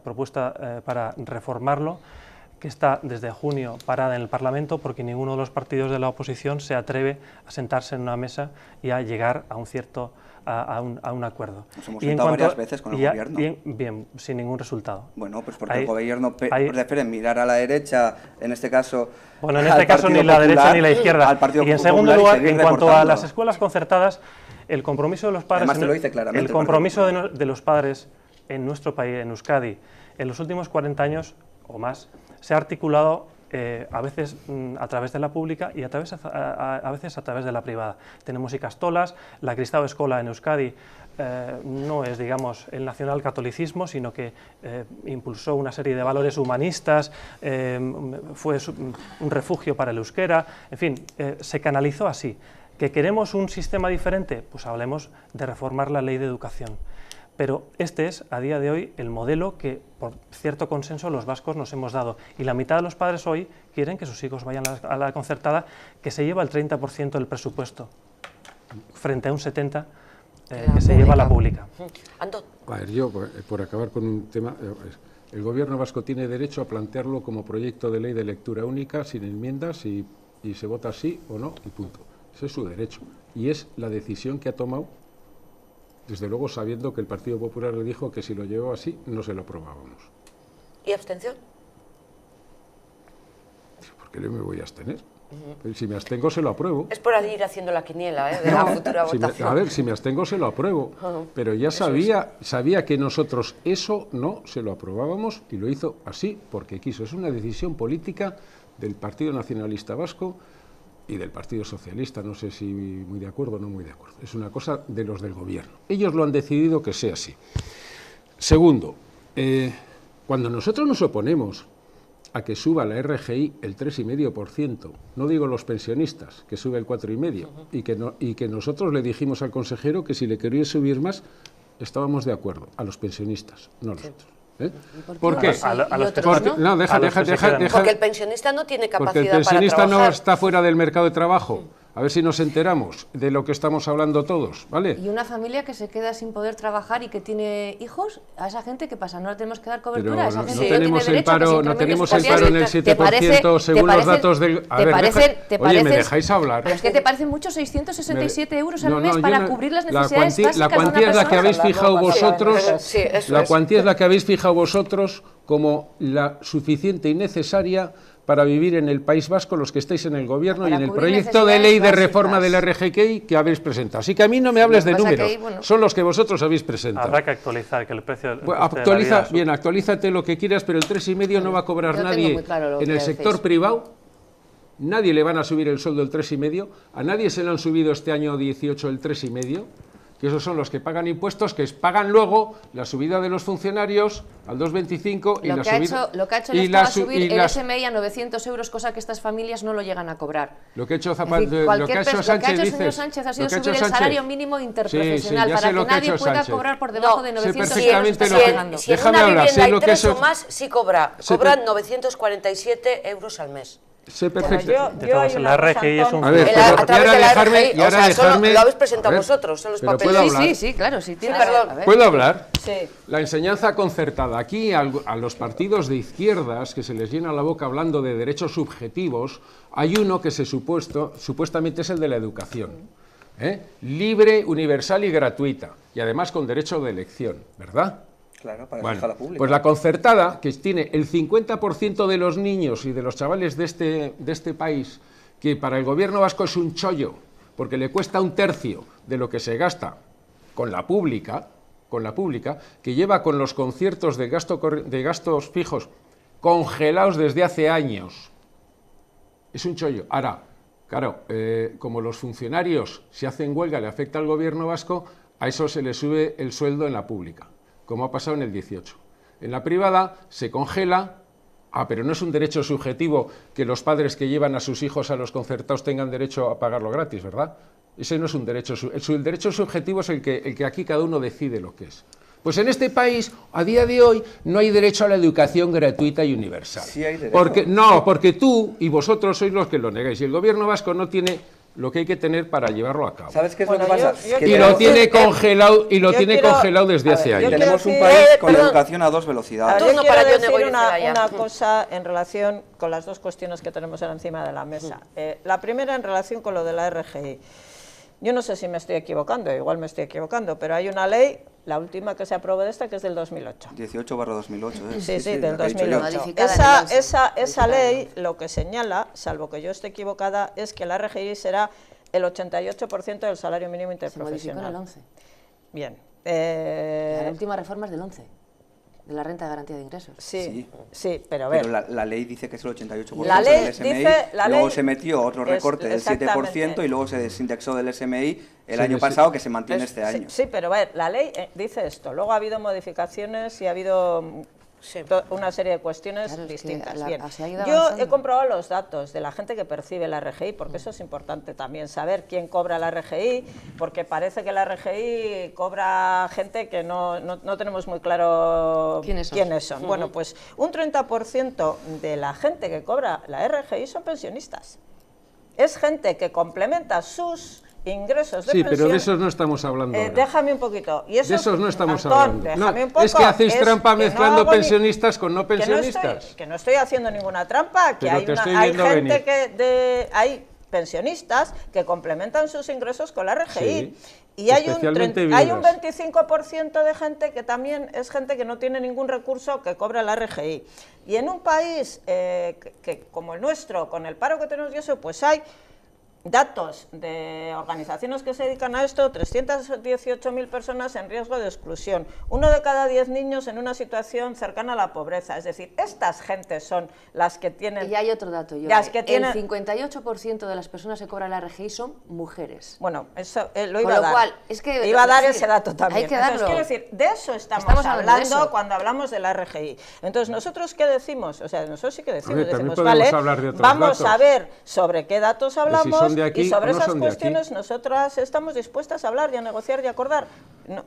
propuesta para reformarlo que está desde junio parada en el Parlamento porque ninguno de los partidos de la oposición se atreve a sentarse en una mesa y a llegar a a un acuerdo. Nos hemos sentado varias veces con el gobierno. Bien, sin ningún resultado. Bueno, pues porque el gobierno prefiere mirar a la derecha, en este caso... Bueno, en este caso ni la derecha ni la izquierda. Al Partido y en Popular, segundo lugar, y en cuanto a las escuelas concertadas, el compromiso de los padres... Además te lo dice claramente el compromiso de los padres en nuestro país, en Euskadi, en los últimos 40 años o más, se ha articulado a veces a través de la pública y a veces a través de la privada. Tenemos ikastolas, la Kristau Eskola en Euskadi no es, digamos, el nacionalcatolicismo, sino que impulsó una serie de valores humanistas, fue un refugio para el euskera, en fin, se canalizó así. ¿Que queremos un sistema diferente? Pues hablemos de reformar la ley de educación. Pero este es, a día de hoy, el modelo que, por cierto consenso, los vascos nos hemos dado. Y la mitad de los padres hoy quieren que sus hijos vayan a la concertada, que se lleva el 30% del presupuesto, frente a un 70% que se lleva a la pública. Antón. A ver, yo, por acabar con un tema, el gobierno vasco tiene derecho a plantearlo como proyecto de ley de lectura única, sin enmiendas, y se vota sí o no, y punto. Ese es su derecho. Y es la decisión que ha tomado, desde luego sabiendo que el Partido Popular le dijo que si lo llevaba así, no se lo aprobábamos. ¿Y abstención? ¿Por qué me voy a abstener? Si me abstengo, se lo apruebo. Es por ir haciendo la quiniela de la futura votación. A ver, si me abstengo, se lo apruebo. Pero ya sabía que nosotros eso no se lo aprobábamos y lo hizo así porque quiso. Es una decisión política del Partido Nacionalista Vasco y del Partido Socialista, no sé si muy de acuerdo o no muy de acuerdo. Es una cosa de los del gobierno. Ellos lo han decidido que sea así. Segundo, cuando nosotros nos oponemos a que suba la RGI el 3,5%, no digo los pensionistas, que sube el 4,5%, y que nosotros le dijimos al consejero que si le quería subir más, estábamos de acuerdo, a los pensionistas, no a nosotros. ¿Por qué? Porque el pensionista no tiene capacidad para trabajar. Porque el pensionista no está fuera del mercado de trabajo. A ver si nos enteramos de lo que estamos hablando todos, ¿vale? Y una familia que se queda sin poder trabajar y que tiene hijos, a esa gente, ¿qué pasa? ¿No le tenemos que dar cobertura? Pero ¿A esa no gente tenemos el paro, no tenemos el paro en el 7% según los datos del... Oye, ¿me dejáis hablar? Pero es que te parecen muchos 667 euros al mes para cubrir las necesidades básicas de una persona. La cuantía es la que habéis fijado vosotros, la cuantía es la que habéis fijado vosotros como la suficiente y necesaria para vivir en el País Vasco, los que estáis en el gobierno y en el proyecto de ley de reforma del RGI que habéis presentado. Así que a mí no me hables de números, son los que vosotros habéis presentado. Habrá que actualizar, que el precio... Actualízate lo que quieras, pero el 3,5 no va a cobrar nadie en el sector privado. Nadie le van a subir el sueldo el 3,5, a nadie se le han subido este año 18 el 3,5, que esos son los que pagan impuestos, que pagan luego la subida de los funcionarios al 2,25 y lo que ha hecho el Estado a subir el SMI a 900 euros, cosa que estas familias no lo llegan a cobrar. Lo que ha hecho el señor Sánchez ha sido subir el salario mínimo interprofesional para que nadie pueda cobrar por debajo de 900 euros. Si en una vivienda hay 3 o más, sí cobran 947 euros al mes. Sé perfecto. La RGI es un... A ver, a través de la RGI, o sea, solo lo habéis presentado vosotros, son los papeles. Sí, claro, sí. ¿Puedo hablar? Sí. La enseñanza concertada. Aquí a los partidos de izquierdas, que se les llena la boca hablando de derechos subjetivos, hay uno que supuestamente es el de la educación. Libre, universal y gratuita. Y además con derecho de elección, ¿verdad? Claro, para dejar la pública. Pues la concertada, que tiene el 50% de los niños y de los chavales de este país, que para el gobierno vasco es un chollo, porque le cuesta 1/3 de lo que se gasta con la pública, que lleva con los conciertos de gastos fijos congelados desde hace años. Es un chollo. Ahora, claro, como los funcionarios, si hacen huelga, le afecta al gobierno vasco, a eso se le sube el sueldo en la pública, como ha pasado en el 18. En la privada se congela, pero no es un derecho subjetivo que los padres que llevan a sus hijos a los concertados tengan derecho a pagarlo gratis, ¿verdad? Ese no es un derecho subjetivo. El derecho subjetivo es el que aquí cada uno decide lo que es. Pues en este país, a día de hoy, no hay derecho a la educación gratuita y universal. Sí hay derecho. Porque tú y vosotros sois los que lo negáis. Y el gobierno vasco no tiene lo que hay que tener para llevarlo a cabo. ¿Sabes qué es lo que pasa? Y lo tiene congelado desde hace años. Tenemos un país con la educación a 2 velocidades. Yo quiero decir una cosa en relación con las 2 cuestiones que tenemos encima de la mesa. La primera en relación con lo de la RGI. Yo no sé si me estoy equivocando, igual me estoy equivocando, pero hay una ley, la última que se aprobó de esta, que es del 2008. 18/2008. Sí, del 2008. Esa ley lo que señala, salvo que yo esté equivocada, es que la RGI será el 88% del salario mínimo interprofesional. Se modificó en el 11. Bien. La última reforma es del 11. De la renta de garantía de ingresos. Sí, pero a ver. Pero la ley dice que es el 88% la ley del SMI, dice, luego se metió otro recorte del 7% y luego se desindexó del SMI el año pasado, que se mantiene este año. Sí, pero a ver, la ley dice esto, luego ha habido modificaciones y ha habido una serie de cuestiones distintas. Bien. Yo he comprobado los datos de la gente que percibe la RGI, porque eso es importante también, saber quién cobra la RGI, porque parece que la RGI cobra gente que no tenemos muy claro quiénes son. Bueno, pues un 30% de la gente que cobra la RGI son pensionistas. Es gente que complementa sus ingresos de pensión. Sí, pero de esos no estamos hablando ahora. Déjame un poquito. Y eso, de esos no estamos Antón, hablando. Un poco, es que hacéis trampa mezclando pensionistas con no pensionistas. Que no estoy haciendo ninguna trampa, que hay gente hay pensionistas que complementan sus ingresos con la RGI. Sí, y hay un 25% de gente que también es gente que no tiene ningún recurso que cobra la RGI. Y en un país que como el nuestro, con el paro que tenemos y eso, pues hay datos de organizaciones que se dedican a esto, 318.000 personas en riesgo de exclusión, 1 de cada 10 niños en una situación cercana a la pobreza. Es decir, estas gentes son las que tienen... Y hay otro dato, el 58% de las personas que cobran la RGI son mujeres. Bueno, eso lo iba a dar. Con lo cual, es que... Iba a dar ese dato también. Hay que darlo. Entonces, quiero decir, de eso estamos hablando cuando hablamos de la RGI. Entonces, ¿nosotros qué decimos? O sea, nosotros sí que decimos, vale, vamos a ver sobre qué datos hablamos. Y sobre esas cuestiones nosotras estamos dispuestas a hablar y a negociar y a acordar.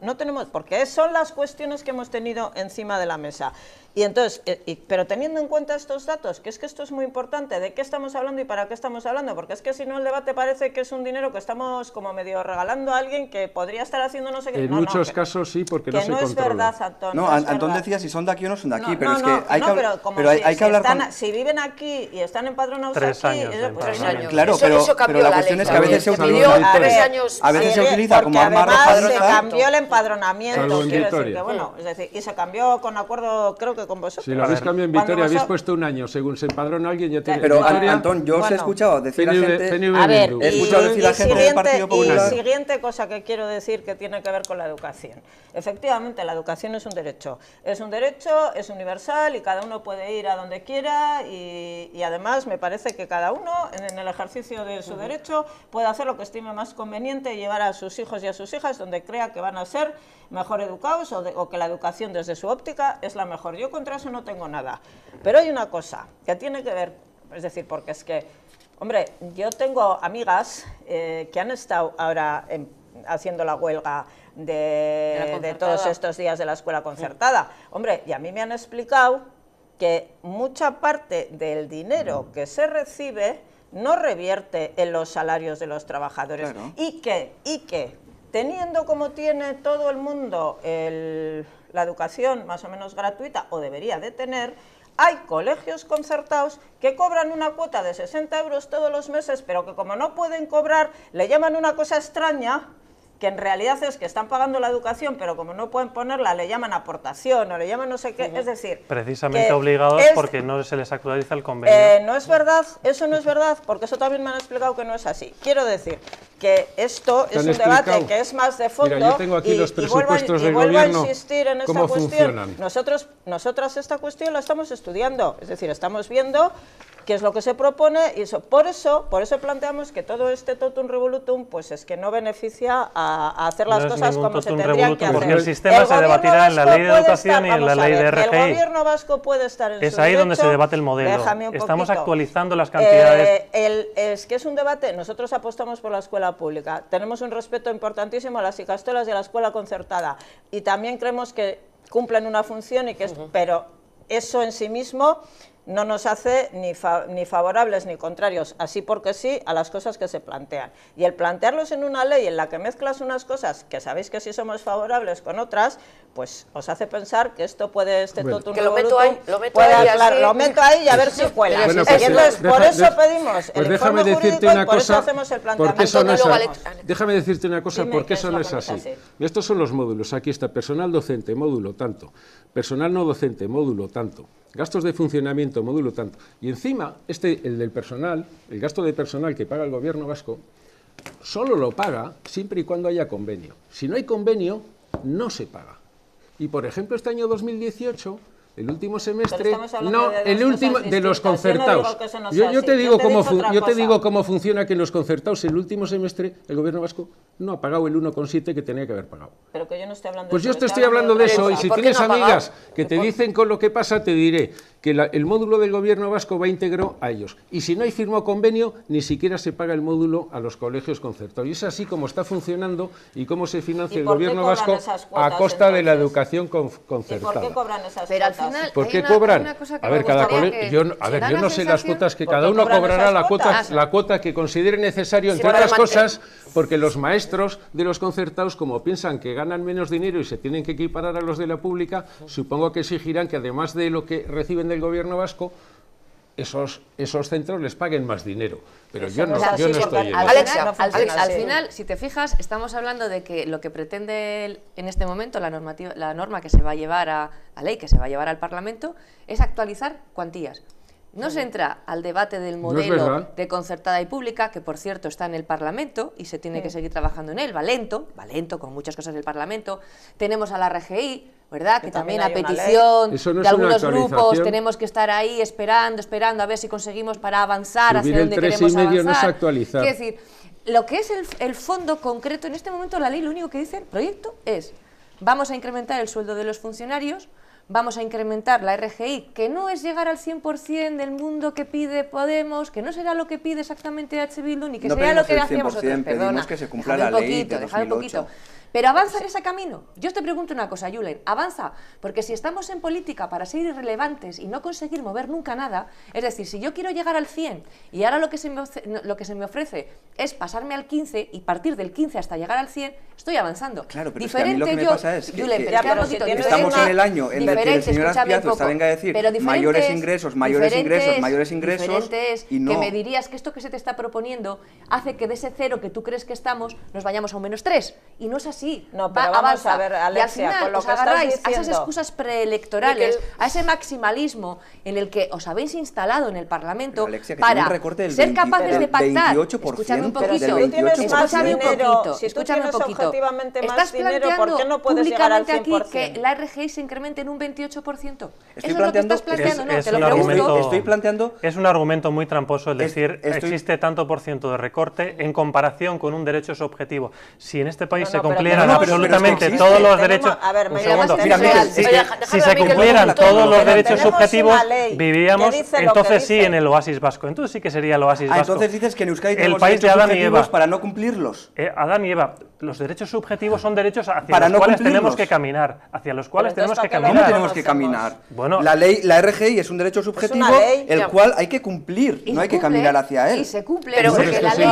No tenemos, porque son las cuestiones que hemos tenido encima de la mesa. Y entonces, pero teniendo en cuenta estos datos, que esto es muy importante, de qué estamos hablando y para qué estamos hablando, porque es que si no el debate parece que es un dinero que estamos como medio regalando a alguien que podría estar haciendo no sé qué. En muchos casos sí, porque no se controla. Que no es verdad, Antón. No, Antón decía si son de aquí o no son de aquí, pero es que hay que hablar si viven aquí y están empadronados 3 aquí... años, claro, pero la cuestión es que a veces se utiliza como arma arrojadiza. Se cambió el empadronamiento, quiero decir que bueno, es decir, y se cambió con acuerdo, creo que con vosotros. Si lo habéis cambiado en Vitoria, habéis puesto un año, según se empadrona alguien ya tiene... Pero Antón, yo os he escuchado decir a gente... A ver, y siguiente cosa que quiero decir que tiene que ver con la educación. Efectivamente, la educación es un derecho, es universal y cada uno puede ir a donde quiera y además me parece que cada uno en el ejercicio de su derecho puede hacer lo que estime más conveniente y llevar a sus hijos y a sus hijas donde crea que van a ser mejor educados o que la educación desde su óptica es la mejor. Yo contra eso no tengo nada. Pero hay una cosa que tiene que ver, es decir, porque es que, hombre, yo tengo amigas que han estado ahora haciendo la huelga de todos estos días de la escuela concertada. Hombre, y a mí me han explicado que mucha parte del dinero que se recibe no revierte en los salarios de los trabajadores. Claro. Y que teniendo como tiene todo el mundo la educación más o menos gratuita, o debería de tener, hay colegios concertados que cobran una cuota de 60 euros todos los meses, pero que como no pueden cobrar, le llaman una cosa extraña, que en realidad es que están pagando la educación, pero como no pueden ponerla, le llaman aportación o le llaman no sé qué, es decir... Precisamente obligados porque no se les actualiza el convenio. No es verdad, eso no es verdad, porque eso también me han explicado que no es así. Quiero decir que esto es un debate que es más de fondo. Mira, yo tengo aquí los presupuestos del gobierno, a insistir en esta cuestión. Nosotras esta cuestión la estamos estudiando, es decir, estamos viendo qué es lo que se propone, y por eso planteamos que todo este totum revolutum pues es que no beneficia a hacer las cosas como se tendrían que hacer. Porque el sistema se debatirá en la ley de educación y en la ley de RGI. El gobierno vasco puede estar en es su ahí derecho. donde se debate el modelo. Estamos poquito. actualizando las cantidades. Es que es un debate, nosotros apostamos por la escuela pública, tenemos un respeto importantísimo a las ikastolas y a la escuela concertada, y también creemos que cumplen una función, y que pero eso en sí mismo no nos hace ni favorables ni contrarios, así porque sí, a las cosas que se plantean. Y el plantearlos en una ley en la que mezclas unas cosas que sabéis que sí somos favorables con otras, pues os hace pensar que esto puede, totum revolutum, lo meto ahí y a ver si cuela. Bueno, y entonces, por eso pedimos el informe jurídico y por eso hacemos el planteamiento. Déjame decirte una cosa, porque eso no es así. Estos son los módulos, aquí está personal docente, módulo tanto, personal no docente, módulo tanto, gastos de funcionamiento, módulo tanto. Y encima, el del personal, el gasto de personal que paga el gobierno vasco, solo lo paga siempre y cuando haya convenio. Si no hay convenio, no se paga. Y por ejemplo, este año 2018, el último semestre, no, el último de los concertados. Yo te digo cómo funciona, que en los concertados el último semestre el gobierno vasco no ha pagado el 1,7 que tenía que haber pagado. Pero que yo no estoy hablando de pues eso. Yo te estoy hablando de eso, y si tienes amigas que te dicen con lo que pasa, te diré que el módulo del gobierno vasco va íntegro a ellos. Y si no hay firmado convenio, ni siquiera se paga el módulo a los colegios concertados. Y es así como está funcionando y cómo se financia el gobierno vasco a costa de la educación concertada. ¿Y por qué cobran esas Pero cuotas? al final, ¿Por qué cobran? A ver, cada colegio, yo no sé las cuotas, que cada uno cobrará la cuota que considere necesario, entre otras cosas, porque los maestros de los concertados, como piensan que ganan menos dinero y se tienen que equiparar a los de la pública, supongo que exigirán que además de lo que reciben del gobierno vasco, esos centros les paguen más dinero. Pero yo no estoy en eso. Al final, si te fijas, estamos hablando de que lo que pretende en este momento la norma que se va a llevar a la ley, que se va a llevar al Parlamento, es actualizar cuantías. No se entra al debate del modelo de concertada y pública, que por cierto está en el Parlamento y se tiene que seguir trabajando en él, va lento, con muchas cosas del Parlamento. Tenemos a la RGI, ¿verdad? Que también a petición de algunos grupos tenemos que estar ahí esperando a ver si conseguimos para avanzar hacia donde queremos avanzar. No es actualizar. Es decir, lo que es el fondo concreto, en este momento la ley lo único que dice el proyecto es: vamos a incrementar el sueldo de los funcionarios, vamos a incrementar la RGI, que no es llegar al 100% del mundo que pide Podemos, que no será lo que pide exactamente H. Bildu, ni que sea lo que hacíamos nosotros. Perdona, que se cumpla la ley de 2008. Pero avanza en ese camino. Yo te pregunto una cosa, Julen, avanza, porque si estamos en política para ser irrelevantes y no conseguir mover nunca nada, es decir, si yo quiero llegar al 100 y ahora lo que se me ofrece es pasarme al 15 y partir del 15 hasta llegar al 100, estoy avanzando. Claro, pero diferente es que a mí lo que me pasa es que estamos en el año en el que el señor Azpiazu venga a decir mayores ingresos, y no. Que me dirías que esto que se te está proponiendo hace que de ese cero que tú crees que estamos, nos vayamos a un -3, y no es así. No, pero vamos a ver, Alexia, y al final con lo os que agarráis estás a esas excusas preelectorales, a ese maximalismo en el que os habéis instalado en el Parlamento, Alexia, para ser capaces de pactar. Escúchame un poquito, escúchame un poquito. Estás planteando públicamente aquí que la RGI se incremente en un 28%. ¿Eso es lo que estás planteando? No, te lo pregunto. Estoy planteando... Es un argumento muy tramposo el decir existe tanto por ciento de recorte en comparación con un derecho subjetivo. Si en este país se cumplieran absolutamente todos los derechos... Un segundo, si se cumplieran todos los derechos subjetivos, viviríamos entonces sí en el oasis vasco. Entonces sí que sería el oasis vasco. Entonces dices que en Euskadi tenemos derechos subjetivos para no cumplirlos. Adán y Eva, los derechos subjetivos son derechos hacia los cuales tenemos que caminar. Hacia los cuales tenemos que caminar. ¿Cómo tenemos que caminar? Bueno, la RGI es un derecho subjetivo el cual hay que cumplir, no hay que caminar hacia él. Y se cumple, pero porque la ley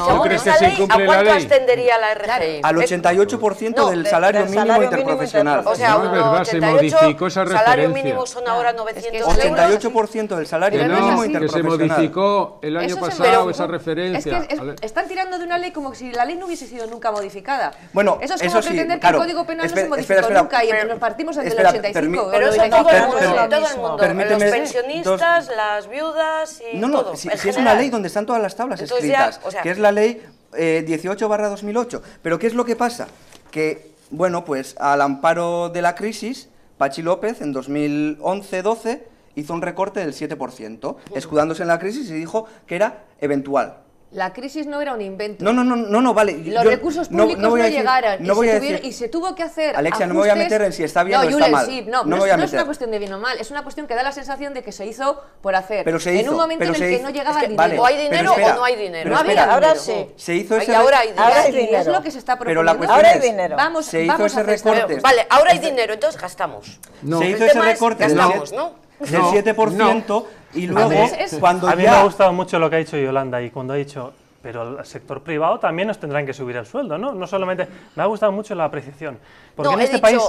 ¿Tú crees que se incumple la ley? ¿A cuánto ascendería la RGI? Al 88% del salario mínimo interprofesional. O sea, no es verdad, se modificó esa referencia. Salario mínimo son ahora 900 euros. 88% del salario mínimo interprofesional. Que se modificó el año pasado esa referencia. Es que están tirando de una ley como si la ley no hubiese sido nunca modificada. Bueno, eso es como pretender que el Código Penal no se modificó nunca y nos partimos desde el 85. Pero eso todo el mundo. Los pensionistas, las viudas y todo. No, si es una ley donde están todas las tablas escritas, que es la ley 18/2008. Pero ¿qué es lo que pasa? Que, bueno, pues al amparo de la crisis, Patxi López en 2011-12 hizo un recorte del 7%, escudándose en la crisis y dijo que era eventual. La crisis no era un invento. No, vale. Los recursos públicos no llegaron y se tuvo que hacer Alexia, ajustes. no me voy a meter en si está bien o Julen, está mal. Sí, no es una cuestión de bien o mal, es una cuestión que da la sensación de que se hizo por hacer. Pero se hizo, en un momento en el que no llegaba el dinero. Vale, o hay dinero o no hay dinero. No había ahora dinero. sí. Se hizo ese ahora hay dinero. Ahora hay Y es dinero. lo que se está Pero proponiendo. la cuestión Ahora hay es, dinero. se hizo ese recorte. Vale, ahora hay dinero, entonces gastamos. No. Se hizo El ese tema es recorte gastamos, ¿no? del 7% y luego cuando A mí me ya... ha gustado mucho lo que ha dicho Yolanda y cuando ha dicho, pero el sector privado también nos tendrán que subir el sueldo, ¿no? No solamente... Me ha gustado mucho la apreciación. Porque en este país...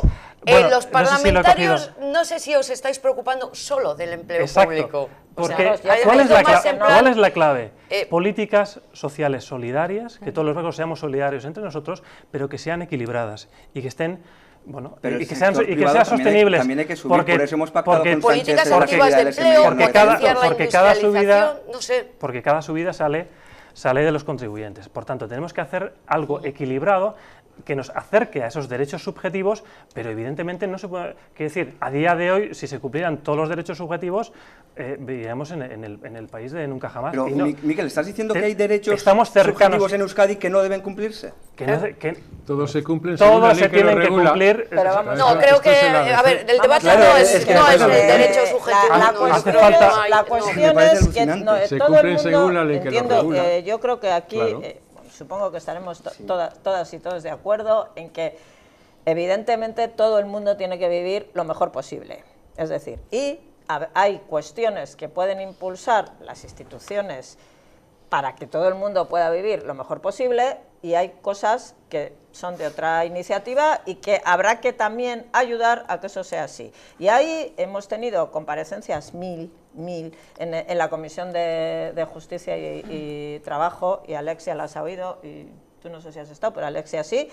bueno, los no sé si lo he parlamentarios, cogido. no sé si os estáis preocupando solo del empleo Exacto. público. Porque, O sea, hay ¿cuál, es la más en plan, ¿cuál es la clave? eh, Políticas sociales solidarias, que todos los vascos seamos solidarios entre nosotros, pero que sean equilibradas y que estén... Bueno, Pero y el que sean, sector y que privado sean también sostenibles. también hay que subir, por eso hemos pactado con políticas Sánchez activas de el empleo, SMI, potenciar la industrialización, no sé. Porque cada subida sale de los contribuyentes. Por tanto, tenemos que hacer algo equilibrado que nos acerque a esos derechos subjetivos, pero evidentemente no se puede... Quiero decir, a día de hoy, si se cumplieran todos los derechos subjetivos, viviríamos en el país de nunca jamás. Pero, Y no, Miquel, ¿estás diciendo que hay derechos estamos cercanos. subjetivos en Euskadi que no deben cumplirse? que Todos se cumplen según la todos ley se que lo tienen que regula. cumplir. Pero vamos, No, creo que, a ver, el debate Claro, no es es que no es claro, el derecho subjetivo. La no, cuestión yo creo que falta- no hay- la no. cuestión Me parece es que alucinante. Se todo el cumplen mundo, según la ley que lo entiendo, regula. yo creo que aquí Claro. supongo que estaremos todas y todos de acuerdo en que evidentemente todo el mundo tiene que vivir lo mejor posible. Es decir, y hay cuestiones que pueden impulsar las instituciones para que todo el mundo pueda vivir lo mejor posible y hay cosas que son de otra iniciativa y que habrá que también ayudar a que eso sea así. Y ahí hemos tenido comparecencias mil en la Comisión de Justicia y Trabajo, y Alexia las ha oído, y tú no sé si has estado, pero Alexia sí,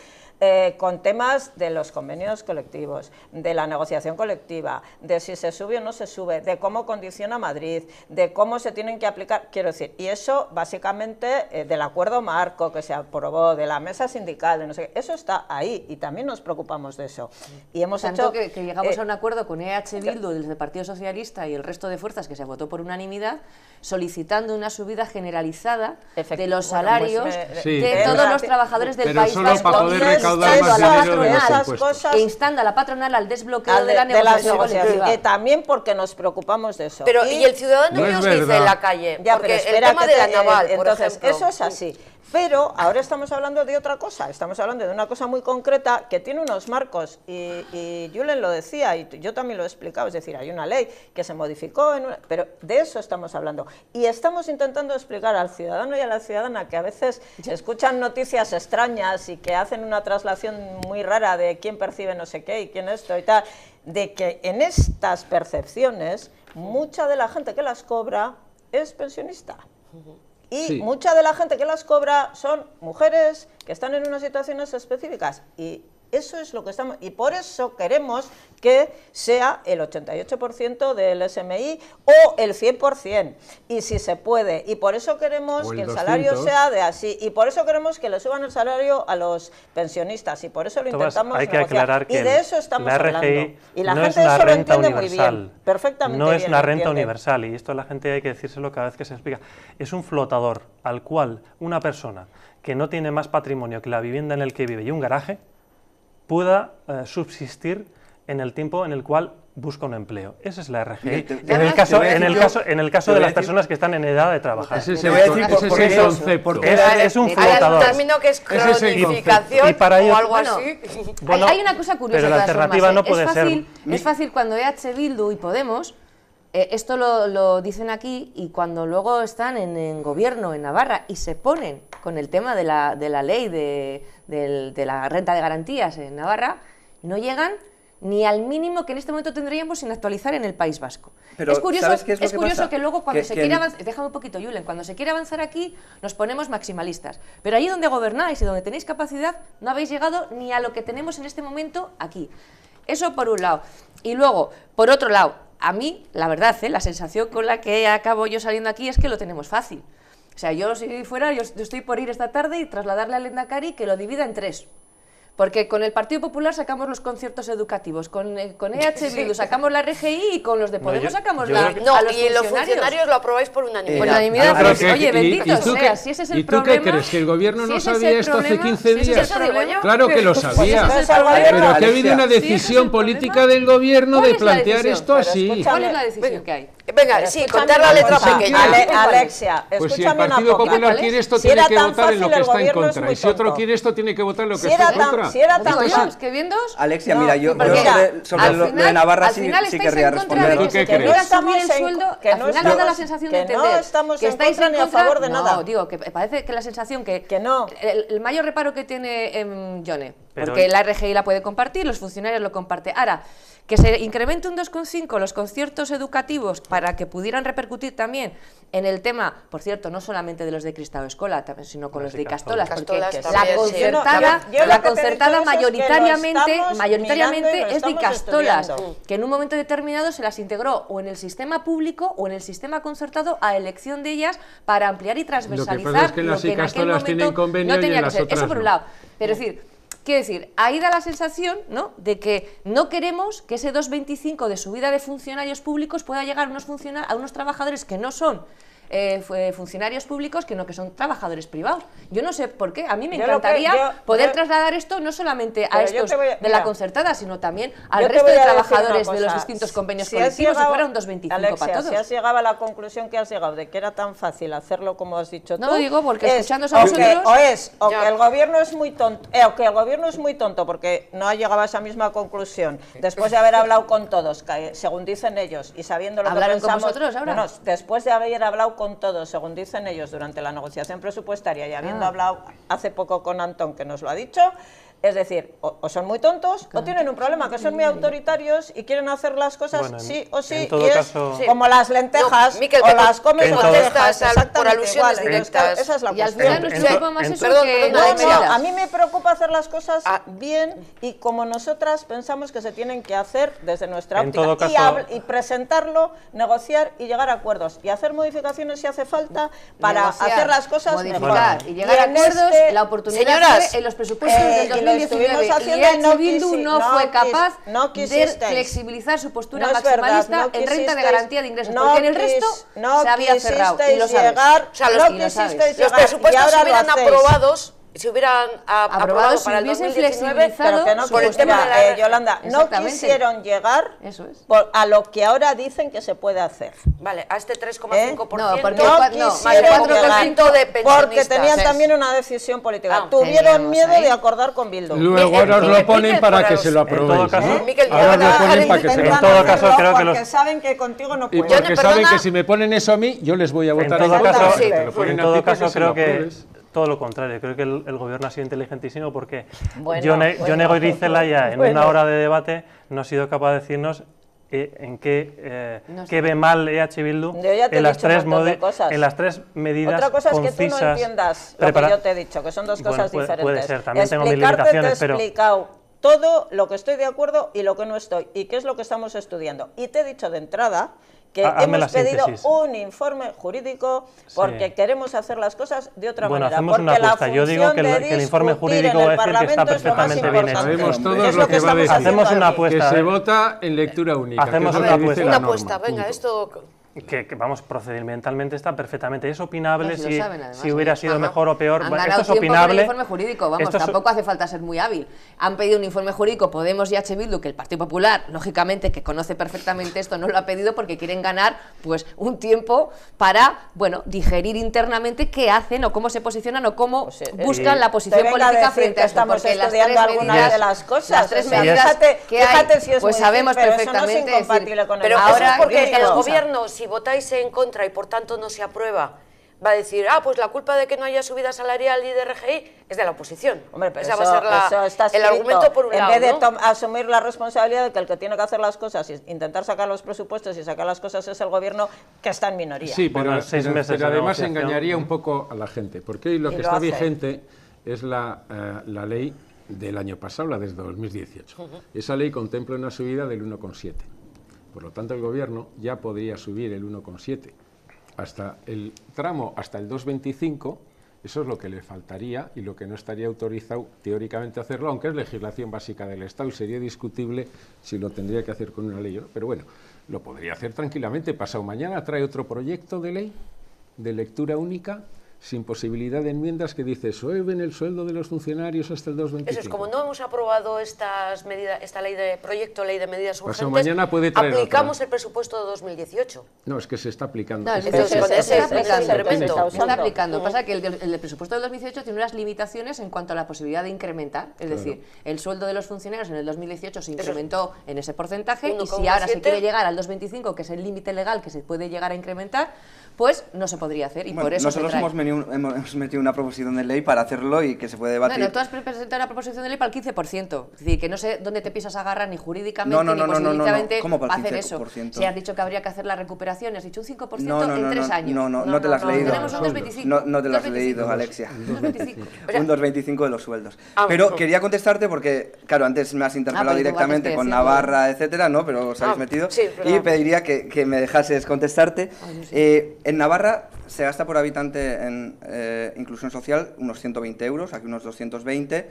con temas de los convenios colectivos, de la negociación colectiva, de si se sube o no se sube, de cómo condiciona Madrid, de cómo se tienen que aplicar, quiero decir, y eso básicamente del acuerdo marco que se aprobó, de la mesa sindical, de no sé qué, eso está ahí y también nos preocupamos de eso. Y hemos Tanto hecho que llegamos a un acuerdo con EH Bildu, el Partido Socialista y el resto de fuerzas que se votó por unanimidad, solicitando una subida generalizada de los salarios Sí, de pero- todos los trabajadores del pero País solo Vasco, para poder recaudar instando más a la dinero de los patronal, impuestos. e instando a la patronal al desbloqueo al de la de las negociación negociaciones, colectiva. también porque nos preocupamos de eso. Pero, ¿y el ciudadano No qué es os dice verdad. en la calle? Ya, Porque pero el espera tema que de la te- naval, por entonces, ejemplo. eso es así. Pero ahora estamos hablando de otra cosa, estamos hablando de una cosa muy concreta que tiene unos marcos y Julen lo decía y yo también lo he explicado, es decir, hay una ley que se modificó, pero de eso estamos hablando. Y estamos intentando explicar al ciudadano y a la ciudadana que a veces se escuchan noticias extrañas y que hacen una traslación muy rara de quién percibe no sé qué y quién esto y tal, de que en estas percepciones mucha de la gente que las cobra es pensionista. Y Sí. mucha de la gente que las cobra son mujeres que están en unas situaciones específicas. Y eso es lo que estamos... Y por eso queremos que sea el 88% del SMI o el 100%. Y si se puede. Y por eso queremos O el que el salario 200. sea de así. Y por eso queremos que le suban el salario a los pensionistas. Y por eso lo Tomás, intentamos hay que negociar. aclarar que y de eso estamos la RGI hablando. Y la no gente es una eso lo renta entiende muy universal. bien. Perfectamente No es bien una lo renta entiende. universal, y esto a la gente hay que decírselo cada vez que se explica. Es un flotador al cual una persona que no tiene más patrimonio que la vivienda en el que vive y un garaje pueda subsistir en el tiempo en el cual busca un empleo. Esa es la RGI. Miguel, En el caso, voy a decir yo- en el caso te de voy a las decir- personas que están en edad de trabajar. Ese es Te voy a decir ese por es qué el eso, concepto. porque Es un Hay flotador. un término que es Ese es el concepto. cronificación Y para ello- o algo Bueno, así. Bueno, hay una cosa curiosa. pero la de todas alternativa formas, no puede ser- Es fácil cuando EH Bildu y Podemos, esto lo dicen aquí, y cuando luego están en gobierno en Navarra y se ponen con el tema de la ley de la renta de garantías en Navarra, no llegan ni al mínimo que en este momento tendríamos sin actualizar en el País Vasco. Pero, es curioso, ¿sabes qué es lo que curioso pasa? que luego cuando Que- se que quiere en- avanzar, déjame un poquito, Julen, cuando se quiere avanzar aquí nos ponemos maximalistas, pero allí donde gobernáis y donde tenéis capacidad no habéis llegado ni a lo que tenemos en este momento aquí. Eso por un lado. Y luego, por otro lado, a mí, la verdad, la sensación con la que acabo yo saliendo aquí es que lo tenemos fácil. O sea, yo si fuera, yo estoy por ir esta tarde y trasladarle al Lehendakari que lo divida en 3. Porque con el Partido Popular sacamos los conciertos educativos, con EH Bildu sacamos la RGI y con los de Podemos sacamos a los y los funcionarios lo aprobáis por unanimidad. Por unanimidad, oye, bendito sea, si ese es el problema... ¿Y tú qué crees? ¿Que el gobierno no sabía esto hace 15 días? Claro que lo sabía, Pues pero que ha habido una decisión política del gobierno de plantear esto así. ¿Cuál es la decisión que hay? Venga, sí, contar la letra pequeña. Alexia, pues si el escúchame una Partido cosa. Popular quiere esto, Si tiene era que tan votar en lo fácil, que el está en gobierno es contra. muy Y si otro tonto. quiere esto, tiene que votar en lo que Si está era en tan- contra. si era tan Digo fácil. yo, es que viendo... Alexia, No, mira, yo pero mira, sobre al lo de final- Navarra al sí, final sí estáis querría en contra de responder. ¿Tú que qué se crees? quería No estamos subir el en- sueldo, que al no final estamos- me da la sensación de que no entender estamos que en estáis contra en ni a contra, favor de nada. No, digo, que parece que la sensación que no. el mayor reparo que tiene Yone, Pero porque la RGI la puede compartir, los funcionarios lo comparten. Ahora, que se incremente un 2,5 los conciertos educativos para que pudieran repercutir también en el tema, por cierto, no solamente de los de Cristau Escola, sino con los de Icastolas, porque Icastolas la también, sí. concertada, Yo lo la que te he concertada dicho es que mayoritariamente, lo estamos mirando y lo es de estamos Icastolas, estudiando. que en un momento determinado se las integró o en el sistema público o en el sistema concertado a elección de ellas para ampliar y transversalizar es que las lo que en aquel Icastolas momento tienen convenio no y tenía en que las ser. otras Eso por un no. lado. Pero es decir, quiero decir, ahí da la sensación, ¿no?, de que no queremos que ese 2,25 de subida de funcionarios públicos pueda llegar a unos trabajadores que no son funcionarios públicos, que son trabajadores privados. Yo no sé por qué, a mí me encantaría poder trasladar esto no solamente a estos de la concertada, sino también al resto de trabajadores de los distintos convenios colectivos, si fuera un 2,25 Alexia, para todos. si has llegado a la conclusión que has llegado de que era tan fácil hacerlo como has dicho tú... No lo digo porque escuchándose a vosotros... O que el gobierno es muy tonto, o que el gobierno es muy tonto porque no ha llegado a esa misma conclusión, después de haber hablado con todos, que, según dicen ellos, y sabiendo lo que ¿Hablaron con pensamos... vosotros ahora? No, después de haber hablado con todos, según dicen ellos, durante la negociación presupuestaria y habiendo hablado hace poco con Antón, que nos lo ha dicho, es decir, o son muy tontos o tienen un problema, que son muy autoritarios y quieren hacer las cosas Bueno, sí o sí, en todo y es caso- como las lentejas, No, Miquel, o que las comes en o todo- las dejas, contestas por exactamente alusiones igual. directas. Esa es la Y al cuestión. final nos preocupa más eso Perdón, que perdón, no Alexia. No, a mí me preocupa hacer las cosas bien y como nosotras pensamos que se tienen que hacer desde nuestra En óptica todo caso- y presentarlo, negociar y llegar a acuerdos y hacer modificaciones si hace falta para Negociar, hacer las cosas modificar mejor. y llegar a en acuerdos, la oportunidad Señoras, fue en los presupuestos del y lo 2019 estuvimos y haciendo y EH Bildu no fue capaz de quisisteis. flexibilizar su postura No es verdad, maximalista no en renta de quisisteis. garantía de ingresos, No porque en el resto no se había cerrado y lo quisisteis sabes. llegar, O sea, no los quisisteis Los llegar, y presupuestos ahora se lo hubieran hacéis. aprobados, se hubieran aprobado Aprobados si para el hubiesen 2019, flexibilizado Pero que no por el tema de quisieron, la Yolanda, no Exactamente. quisieron llegar Eso es. a lo que ahora dicen que se puede hacer. Vale, a este 3,5%. No, porque No no, quisieron llegar. llegar, de pensionistas. porque tenían Es. también una decisión política. Ah, Tuvieron teníamos miedo ahí. de acordar con Bildu. Luego ahora os lo ponen para que se lo En todo aprobéis. caso- Miquel, Ahora os lo ahora ponen para que se lo en Intentan todo aprobéis. caso, hacerlo creo que porque los- saben que contigo no Y pueden. porque saben perdona. que si me ponen eso a mí, yo les voy a En votar todo en contra. caso, Sí. Te lo ponen en a todo ti para caso se lo creo que apruebes. todo lo contrario. Creo que el gobierno ha sido inteligentísimo porque Bueno, Yone bueno, Goirizelaia, en bueno. una hora de debate, no ha sido capaz de decirnos en qué No sé. qué ve mal EH Bildu Yo ya te he en las dicho un tres montón de cosas. en las tres medidas Otra cosa es que concisas, tú no entiendas lo que yo te he dicho, que son dos Bueno, cosas puede diferentes. ser, también tengo mis Explicarte, limitaciones, te he pero explicado todo lo que estoy de acuerdo y lo que no estoy, y qué es lo que estamos estudiando. Y te he dicho de entrada que Hazme la hemos pedido síntesis. un informe jurídico porque Sí. queremos hacer las cosas de otra Bueno, manera. hacemos porque una la apuesta. Yo digo función que de el informe discutir jurídico en va a el decir que está Parlamento es lo más perfectamente bien hecho. importante. Sabemos todos Es lo que va a estamos decir. haciendo Hacemos una aquí. apuesta. Que se ¿eh? vota en lectura única. Hacemos que es lo una que apuesta. dice Una la apuesta, norma, venga, punto. esto... Que vamos, procedimentalmente está perfectamente. Es opinable No, si lo si, saben, además, si hubiera sido Ajá. mejor o peor. Han Bueno, ganado esto es tiempo con el opinable. informe jurídico, vamos, Esto es- tampoco hace falta ser muy hábil. Han pedido un informe jurídico, Podemos y H. Bildu, que el Partido Popular, lógicamente, que conoce perfectamente esto, no lo ha pedido porque quieren ganar pues un tiempo para, bueno, digerir internamente qué hacen o cómo se posicionan o cómo buscan la posición Te venga a política decir frente que a esto, estamos porque las estudiando tres algunas medidas, de las cosas. las tres o sea, medidas fíjate, que hay, fíjate si es pues muy sabemos difícil, pero eso no perfectamente es decir, incompatible con el Pero ahora, eso es porque ¿qué el cosa? gobierno, si votáis en contra y por tanto no se aprueba, va a decir, pues la culpa de que no haya subida salarial y de RGI es de la oposición. Hombre, pero Esa va a ser eso está el escrito. argumento por un en lado, vez de ¿no? asumir la responsabilidad de que el que tiene que hacer las cosas y intentar sacar los presupuestos y sacar las cosas es el gobierno, que está en minoría. Sí, pero, Bueno, 6 pero- meses pero de además negociación. engañaría un poco a la gente, porque hoy lo Y que lo está hace. vigente es la ley del año pasado, la desde 2018. Esa ley contempla una subida del 1,7. Por lo tanto, el gobierno ya podría subir el 1,7 hasta el tramo, hasta el 2,25, Eso es lo que le faltaría y lo que no estaría autorizado teóricamente a hacerlo, aunque es legislación básica del Estado y sería discutible si lo tendría que hacer con una ley o no. Pero bueno, lo podría hacer tranquilamente. Pasado mañana trae otro proyecto de ley de lectura única sin posibilidad de enmiendas que dice suelven el sueldo de los funcionarios hasta el 2,25. Eso es, como no hemos aprobado esta ley de medidas urgentes, mañana puede traer aplicamos otra. el presupuesto de 2018. No, es que se está aplicando. No, Entonces, con ese incremento. Se está aplicando. Lo que pasa es que el presupuesto del 2018 tiene unas limitaciones en cuanto a la posibilidad de incrementar. Es decir, el sueldo de los funcionarios en el 2018 se incrementó en ese porcentaje y si ahora se quiere llegar al 2,25, que es el límite legal que se puede llegar a incrementar, pues no se podría hacer. Y Bueno, por eso nosotros hemos metido una proposición de ley para hacerlo y que se puede debatir. Bueno, tú has presentado una proposición de ley para el 15%. Es decir, que no sé dónde te piensas agarrar ni jurídicamente ni posibilitamente ¿Cómo para el hacer eso. 15%? Si has dicho que habría que hacer la recuperación, has dicho un 5% en 3 años. No te lo has leído. Tenemos un 2,25. No te lo has leído, Alexia. Un 2,25. Un 2,25 de los sueldos. Pero quería contestarte porque, claro, antes me has interpelado pero directamente con Navarra, etcétera, ¿no? Pero os habéis metido. sí, y pediría que me dejases contestarte. En Navarra se gasta por habitante en inclusión social unos 120 euros, aquí unos 220.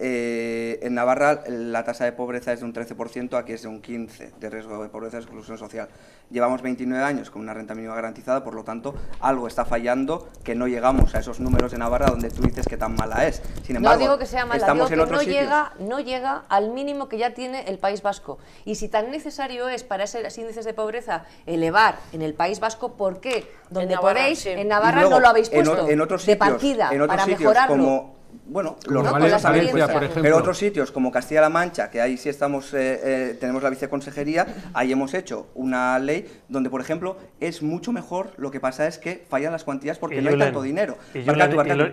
En Navarra la tasa de pobreza es de un 13%, aquí es de un 15% de riesgo de pobreza y exclusión social. Llevamos 29 años con una renta mínima garantizada, por lo tanto, algo está fallando, que no llegamos a esos números de Navarra donde tú dices que tan mala es. Sin embargo, no digo que sea mala, estamos digo en que otros sitios. no llega al mínimo que ya tiene el País Vasco. Y si tan necesario es para esos índices de pobreza elevar en el País Vasco, ¿por qué? Donde podéis, en Navarra luego, no lo habéis puesto en otros de sitios, partida en otros para sitios mejorarlo. como, bueno, los No, Valencia, con la experiencia, por ejemplo. pero otros sitios como Castilla-La Mancha, que ahí sí estamos, tenemos la viceconsejería, ahí hemos hecho una ley donde, por ejemplo, es mucho mejor. Lo que pasa es que fallan las cuantías porque no hay tanto dinero. Y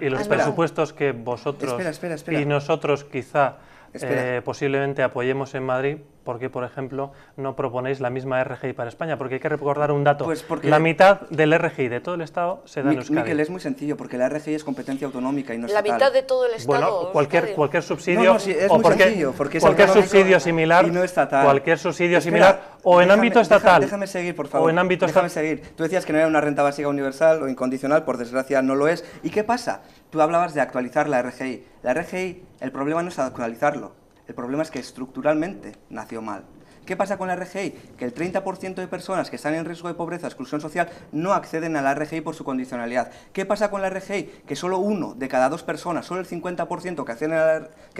los presupuestos que vosotros Espera. y nosotros quizá posiblemente apoyemos en Madrid, ¿por qué, por ejemplo, no proponéis la misma RGI para España? Porque hay que recordar un dato, Pues porque la mitad del RGI de todo el Estado se da en Euskadi. Miquel, es muy sencillo, porque la RGI es competencia autonómica y no La estatal. mitad de todo el Estado. Bueno, cualquier subsidio sí, es o muy sencillo, porque es cualquier autonómico subsidio similar, y no estatal. cualquier subsidio Espera, similar o en ámbito estatal. Déjame seguir, por favor. O en ámbito déjame seguir. Tú decías que no era una renta básica universal o incondicional, por desgracia no lo es. ¿Y qué pasa? Tú hablabas de actualizar la RGI. La RGI, el problema no es actualizarlo. El problema es que estructuralmente nació mal. ¿Qué pasa con la RGI? Que el 30% de personas que están en riesgo de pobreza o exclusión social no acceden a la RGI por su condicionalidad. ¿Qué pasa con la RGI? Que solo 1 de cada 2 personas, solo el 50% que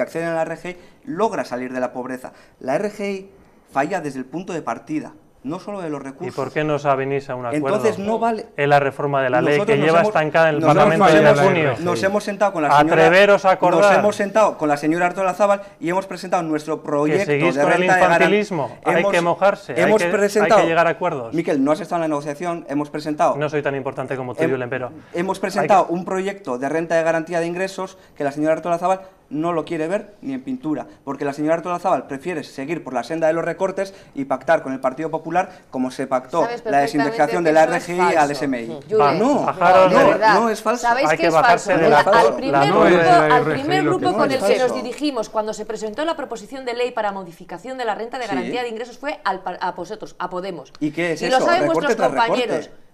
acceden a la RGI, logra salir de la pobreza. La RGI falla desde el punto de partida, no solo de los recursos. ¿Y por qué no os avenís a un acuerdo Entonces no vale. en la reforma de la ley Nosotros que lleva estancada en el Parlamento desde junio? Nos hemos sentado con la señora. Atreveros a acordar. Nos hemos sentado con la señora Artolazábal y hemos presentado nuestro proyecto Que seguís de con el renta de infantilismo. Hay que mojarse, hay que llegar a acuerdos. Miquel, no has estado en la negociación, hemos presentado. No soy tan importante como tú, Julen, pero Hemos presentado un proyecto de renta de garantía de ingresos que la señora Artolazábal no lo quiere ver ni en pintura, porque la señora Artolazábal prefiere seguir por la senda de los recortes y pactar con el Partido Popular como se pactó la desindexación de la RGI al SMI. No es falso. ¿Sabéis Hay que que es falso? bajarse de la Al primer grupo con el que falso. nos dirigimos cuando se presentó la proposición de ley para modificación de la renta de garantía de ingresos fue a vosotros, a Podemos. ¿Y qué es y eso? lo saben Recorte vuestros tras compañeros. recorte.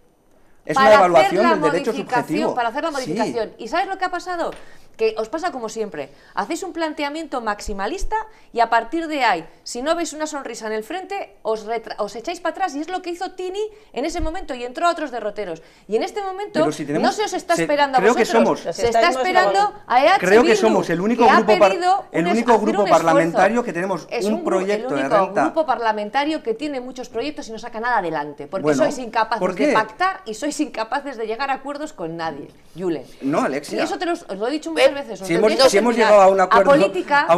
Es una evaluación del derecho modificación, subjetivo. para hacer la modificación. Sí. ¿Y sabes lo que ha pasado? Que os pasa como siempre. Hacéis un planteamiento maximalista y a partir de ahí, si no veis una sonrisa en el frente, os echáis para atrás. Y es lo que hizo Tini en ese momento y entró a otros derroteros. Y en este momento no se os está esperando a vosotros. Se está esperando a EH Creo que Bildu, somos el único grupo parlamentario que tenemos un proyecto de renta. Es el único grupo parlamentario que tiene muchos proyectos y no saca nada adelante. Porque Bueno, sois incapaces ¿por qué? de pactar y sois incapaces de llegar a acuerdos con nadie. Julen. No, Alexia. Y eso os lo he dicho muchas veces. Si hemos llegado a un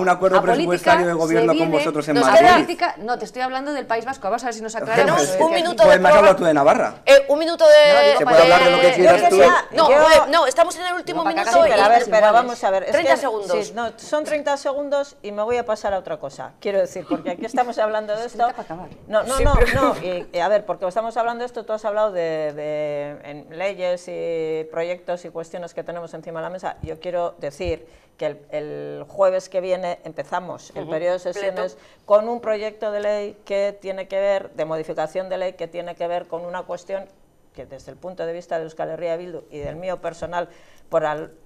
acuerdo presupuestario de gobierno con vosotros en Madrid. No, te estoy hablando del País Vasco. Vamos a ver si nos aclaramos. Tenemos un minuto Pues de me has hablado tú de Navarra. un minuto de... Se puede hablar de lo que quieras tú. No, estamos en el último No, para minuto. acá, y- pero A ver, iguales, pero iguales. vamos a ver. es 30 que- segundos. Sí, no, son 30 segundos y me voy a pasar a otra cosa. Quiero decir, porque aquí estamos hablando de esto. 30 para acabar. No. Y, a ver, porque estamos hablando de esto, tú has hablado de leyes y proyectos y cuestiones que tenemos encima de la mesa. Yo quiero decir que el jueves que viene empezamos el periodo de sesiones con un proyecto de ley que tiene que ver, de modificación de ley, que tiene que ver con una cuestión que desde el punto de vista de Euskal Herria Bildu y del mío personal,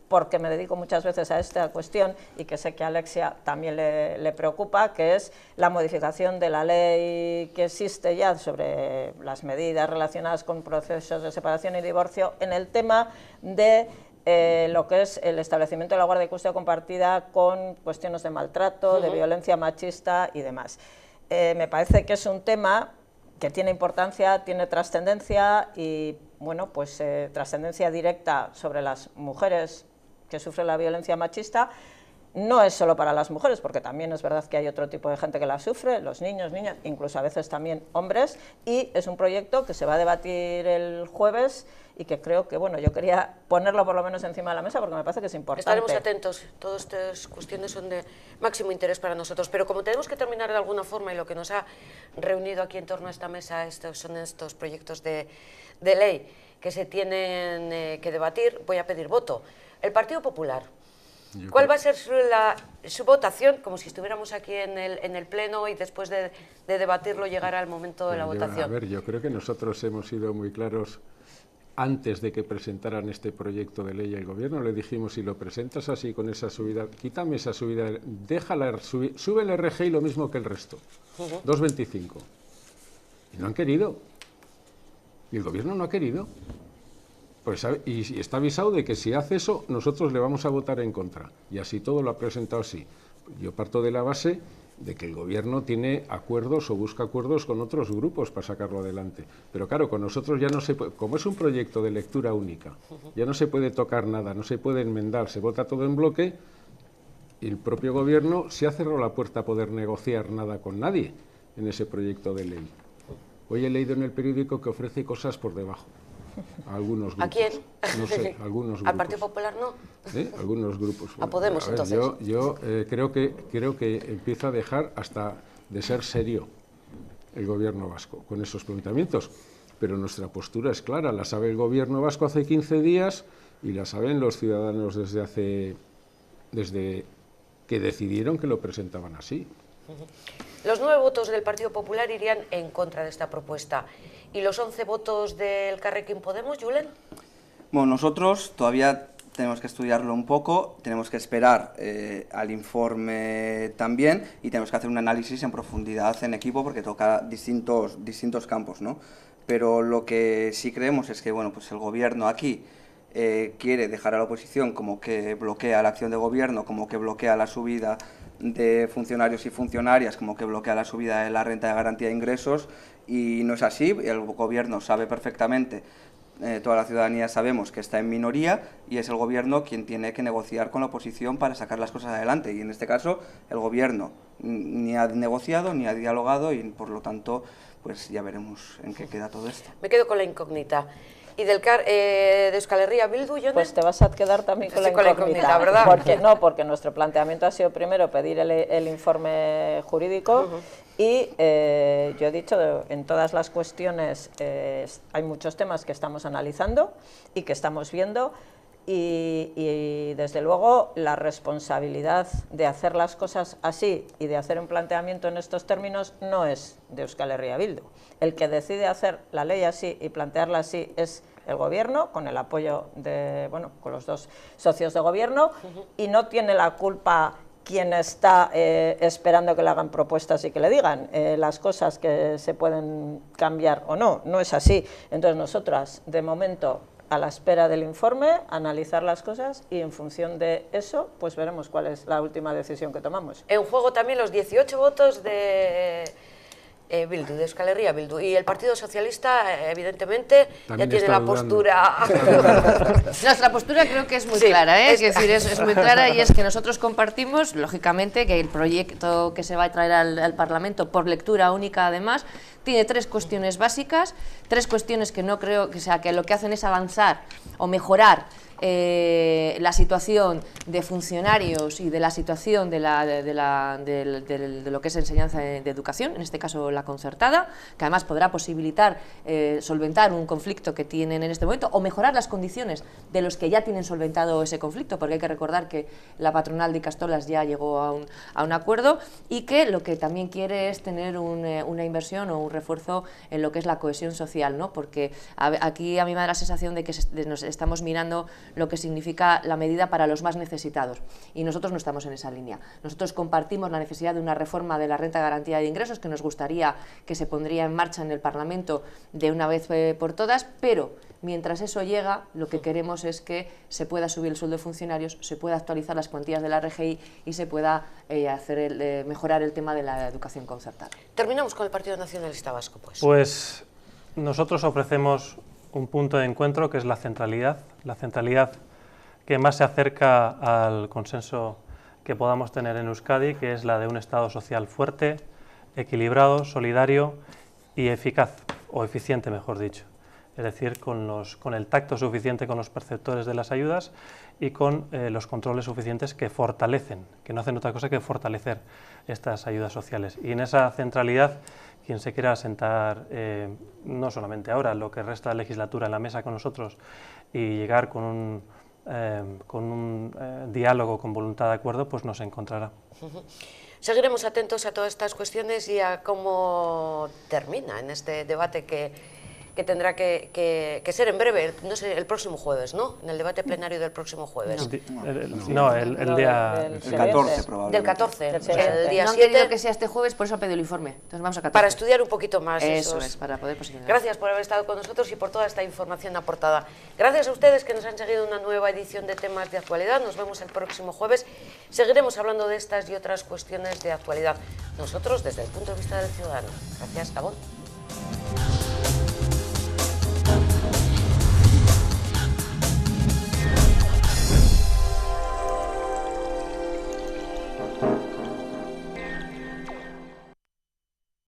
porque me dedico muchas veces a esta cuestión y que sé que a Alexia también le preocupa, que es la modificación de la ley que existe ya sobre las medidas relacionadas con procesos de separación y divorcio en el tema de lo que es el establecimiento de la guardia y custodia compartida con cuestiones de maltrato, de violencia machista y demás. Me parece que es un tema que tiene importancia, tiene trascendencia y, bueno, pues trascendencia directa sobre las mujeres que sufren la violencia machista. No es solo para las mujeres, porque también es verdad que hay otro tipo de gente que la sufre, los niños, niñas, incluso a veces también hombres, y es un proyecto que se va a debatir el jueves y que creo que, bueno, yo quería ponerlo por lo menos encima de la mesa porque me parece que es importante. Estaremos atentos, todas estas cuestiones son de máximo interés para nosotros, pero como tenemos que terminar de alguna forma y lo que nos ha reunido aquí en torno a esta mesa son estos proyectos de ley que se tienen que debatir, voy a pedir voto. El Partido Popular, ¿cuál va a ser su votación? Como si estuviéramos aquí en el Pleno y después de debatirlo llegara el momento de la votación. A ver, yo creo que nosotros hemos sido muy claros antes de que presentaran este proyecto de ley al Gobierno. Le dijimos, si lo presentas así con esa subida, quítame esa subida, déjala, sube el RGI lo mismo que el resto, 2,25. Y no han querido. Y el Gobierno no ha querido. Pues, y está avisado de que si hace eso, nosotros le vamos a votar en contra. Y así todo lo ha presentado así. Yo parto de la base de que el Gobierno tiene acuerdos o busca acuerdos con otros grupos para sacarlo adelante. Pero claro, con nosotros ya no se puede, como es un proyecto de lectura única, ya no se puede tocar nada, no se puede enmendar, se vota todo en bloque y el propio Gobierno se ha cerrado la puerta a poder negociar nada con nadie en ese proyecto de ley. Hoy he leído en el periódico que ofrece cosas por debajo. A algunos grupos. ¿A quién? No sé, algunos grupos. ¿Al Partido Popular no? Algunos grupos. ¿A Podemos, ver, entonces? Yo creo que empieza a dejar hasta de ser serio el Gobierno vasco con esos planteamientos. Pero nuestra postura es clara, la sabe el Gobierno vasco hace 15 días y la saben los ciudadanos desde que decidieron que lo presentaban así. Los 9 votos del Partido Popular irían en contra de esta propuesta. ¿Y los 11 votos del Carrequín Podemos, Julen? Bueno, nosotros todavía tenemos que estudiarlo un poco, tenemos que esperar al informe también y tenemos que hacer un análisis en profundidad en equipo porque toca distintos campos, ¿no? Pero lo que sí creemos es que, bueno, pues el Gobierno aquí quiere dejar a la oposición como que bloquea la acción de Gobierno, como que bloquea la subida de funcionarios y funcionarias, como que bloquea la subida de la renta de garantía de ingresos, y no es así. El Gobierno sabe perfectamente, toda la ciudadanía sabemos que está en minoría y es el Gobierno quien tiene que negociar con la oposición para sacar las cosas adelante, y en este caso el Gobierno ni ha negociado ni ha dialogado y por lo tanto pues ya veremos en qué queda todo esto. Me quedo con la incógnita. ¿Y de Euskal Herria Bildu, Jone? Pues te vas a quedar también con la incógnita, ¿verdad? Porque nuestro planteamiento ha sido primero pedir el informe jurídico y yo he dicho, en todas las cuestiones hay muchos temas que estamos analizando y que estamos viendo y desde luego la responsabilidad de hacer las cosas así y de hacer un planteamiento en estos términos no es de Euskal Herria Bildu. El que decide hacer la ley así y plantearla así es el Gobierno, con el apoyo de, bueno, con los dos socios de Gobierno, y no tiene la culpa quien está esperando que le hagan propuestas y que le digan las cosas que se pueden cambiar o no. No es así. Entonces nosotras, de momento, a la espera del informe, analizar las cosas y en función de eso, pues veremos cuál es la última decisión que tomamos. En juego también los 18 votos de Bildu, de Euskal Herria Bildu, y el Partido Socialista, evidentemente, también ya tiene la postura... Nuestra postura creo que es muy clara, es decir, es muy clara, y es que nosotros compartimos, lógicamente, que el proyecto que se va a traer al Parlamento por lectura única, además, tiene 3 cuestiones básicas, 3 cuestiones que no creo que lo que hacen es avanzar o mejorar la situación de funcionarios y de la situación de lo que es enseñanza de educación, en este caso la concertada, que además podrá posibilitar solventar un conflicto que tienen en este momento o mejorar las condiciones de los que ya tienen solventado ese conflicto, porque hay que recordar que la patronal de Icastolas ya llegó a un acuerdo y que lo que también quiere es tener una inversión o un refuerzo en lo que es la cohesión social, ¿no? Porque aquí a mí me da la sensación de que nos estamos mirando lo que significa la medida para los más necesitados y nosotros no estamos en esa línea. Nosotros compartimos la necesidad de una reforma de la renta de garantía de ingresos que nos gustaría que se pondría en marcha en el Parlamento de una vez por todas, pero mientras eso llega, lo que queremos es que se pueda subir el sueldo de funcionarios, se pueda actualizar las cuantías de la RGI y se pueda mejorar el tema de la educación concertada. Terminamos con el Partido Nacionalista Vasco, pues. Pues nosotros ofrecemos un punto de encuentro que es la centralidad que más se acerca al consenso que podamos tener en Euskadi, que es la de un Estado social fuerte, equilibrado, solidario y eficaz, o eficiente mejor dicho. Es decir, con el tacto suficiente con los perceptores de las ayudas y con los controles suficientes que fortalecen, que no hacen otra cosa que fortalecer estas ayudas sociales. Y en esa centralidad, quien se quiera sentar, no solamente ahora, lo que resta de legislatura en la mesa con nosotros y llegar con un diálogo con voluntad de acuerdo, pues nos encontrará. Seguiremos atentos a todas estas cuestiones y a cómo termina en este debate que tendrá que ser en breve, no sé, el próximo jueves, ¿no? En el debate plenario del próximo jueves. No, el día... El 14 probablemente. Del 14, El día no han 7. querido que sea este jueves, por eso ha pedido el informe. Entonces vamos a 14. Para estudiar un poquito más. Eso es, para poder posicionar. Gracias por haber estado con nosotros y por toda esta información aportada. Gracias a ustedes que nos han seguido una nueva edición de Temas de Actualidad. Nos vemos el próximo jueves. Seguiremos hablando de estas y otras cuestiones de actualidad. Nosotros desde el punto de vista del ciudadano. Gracias, Gabón.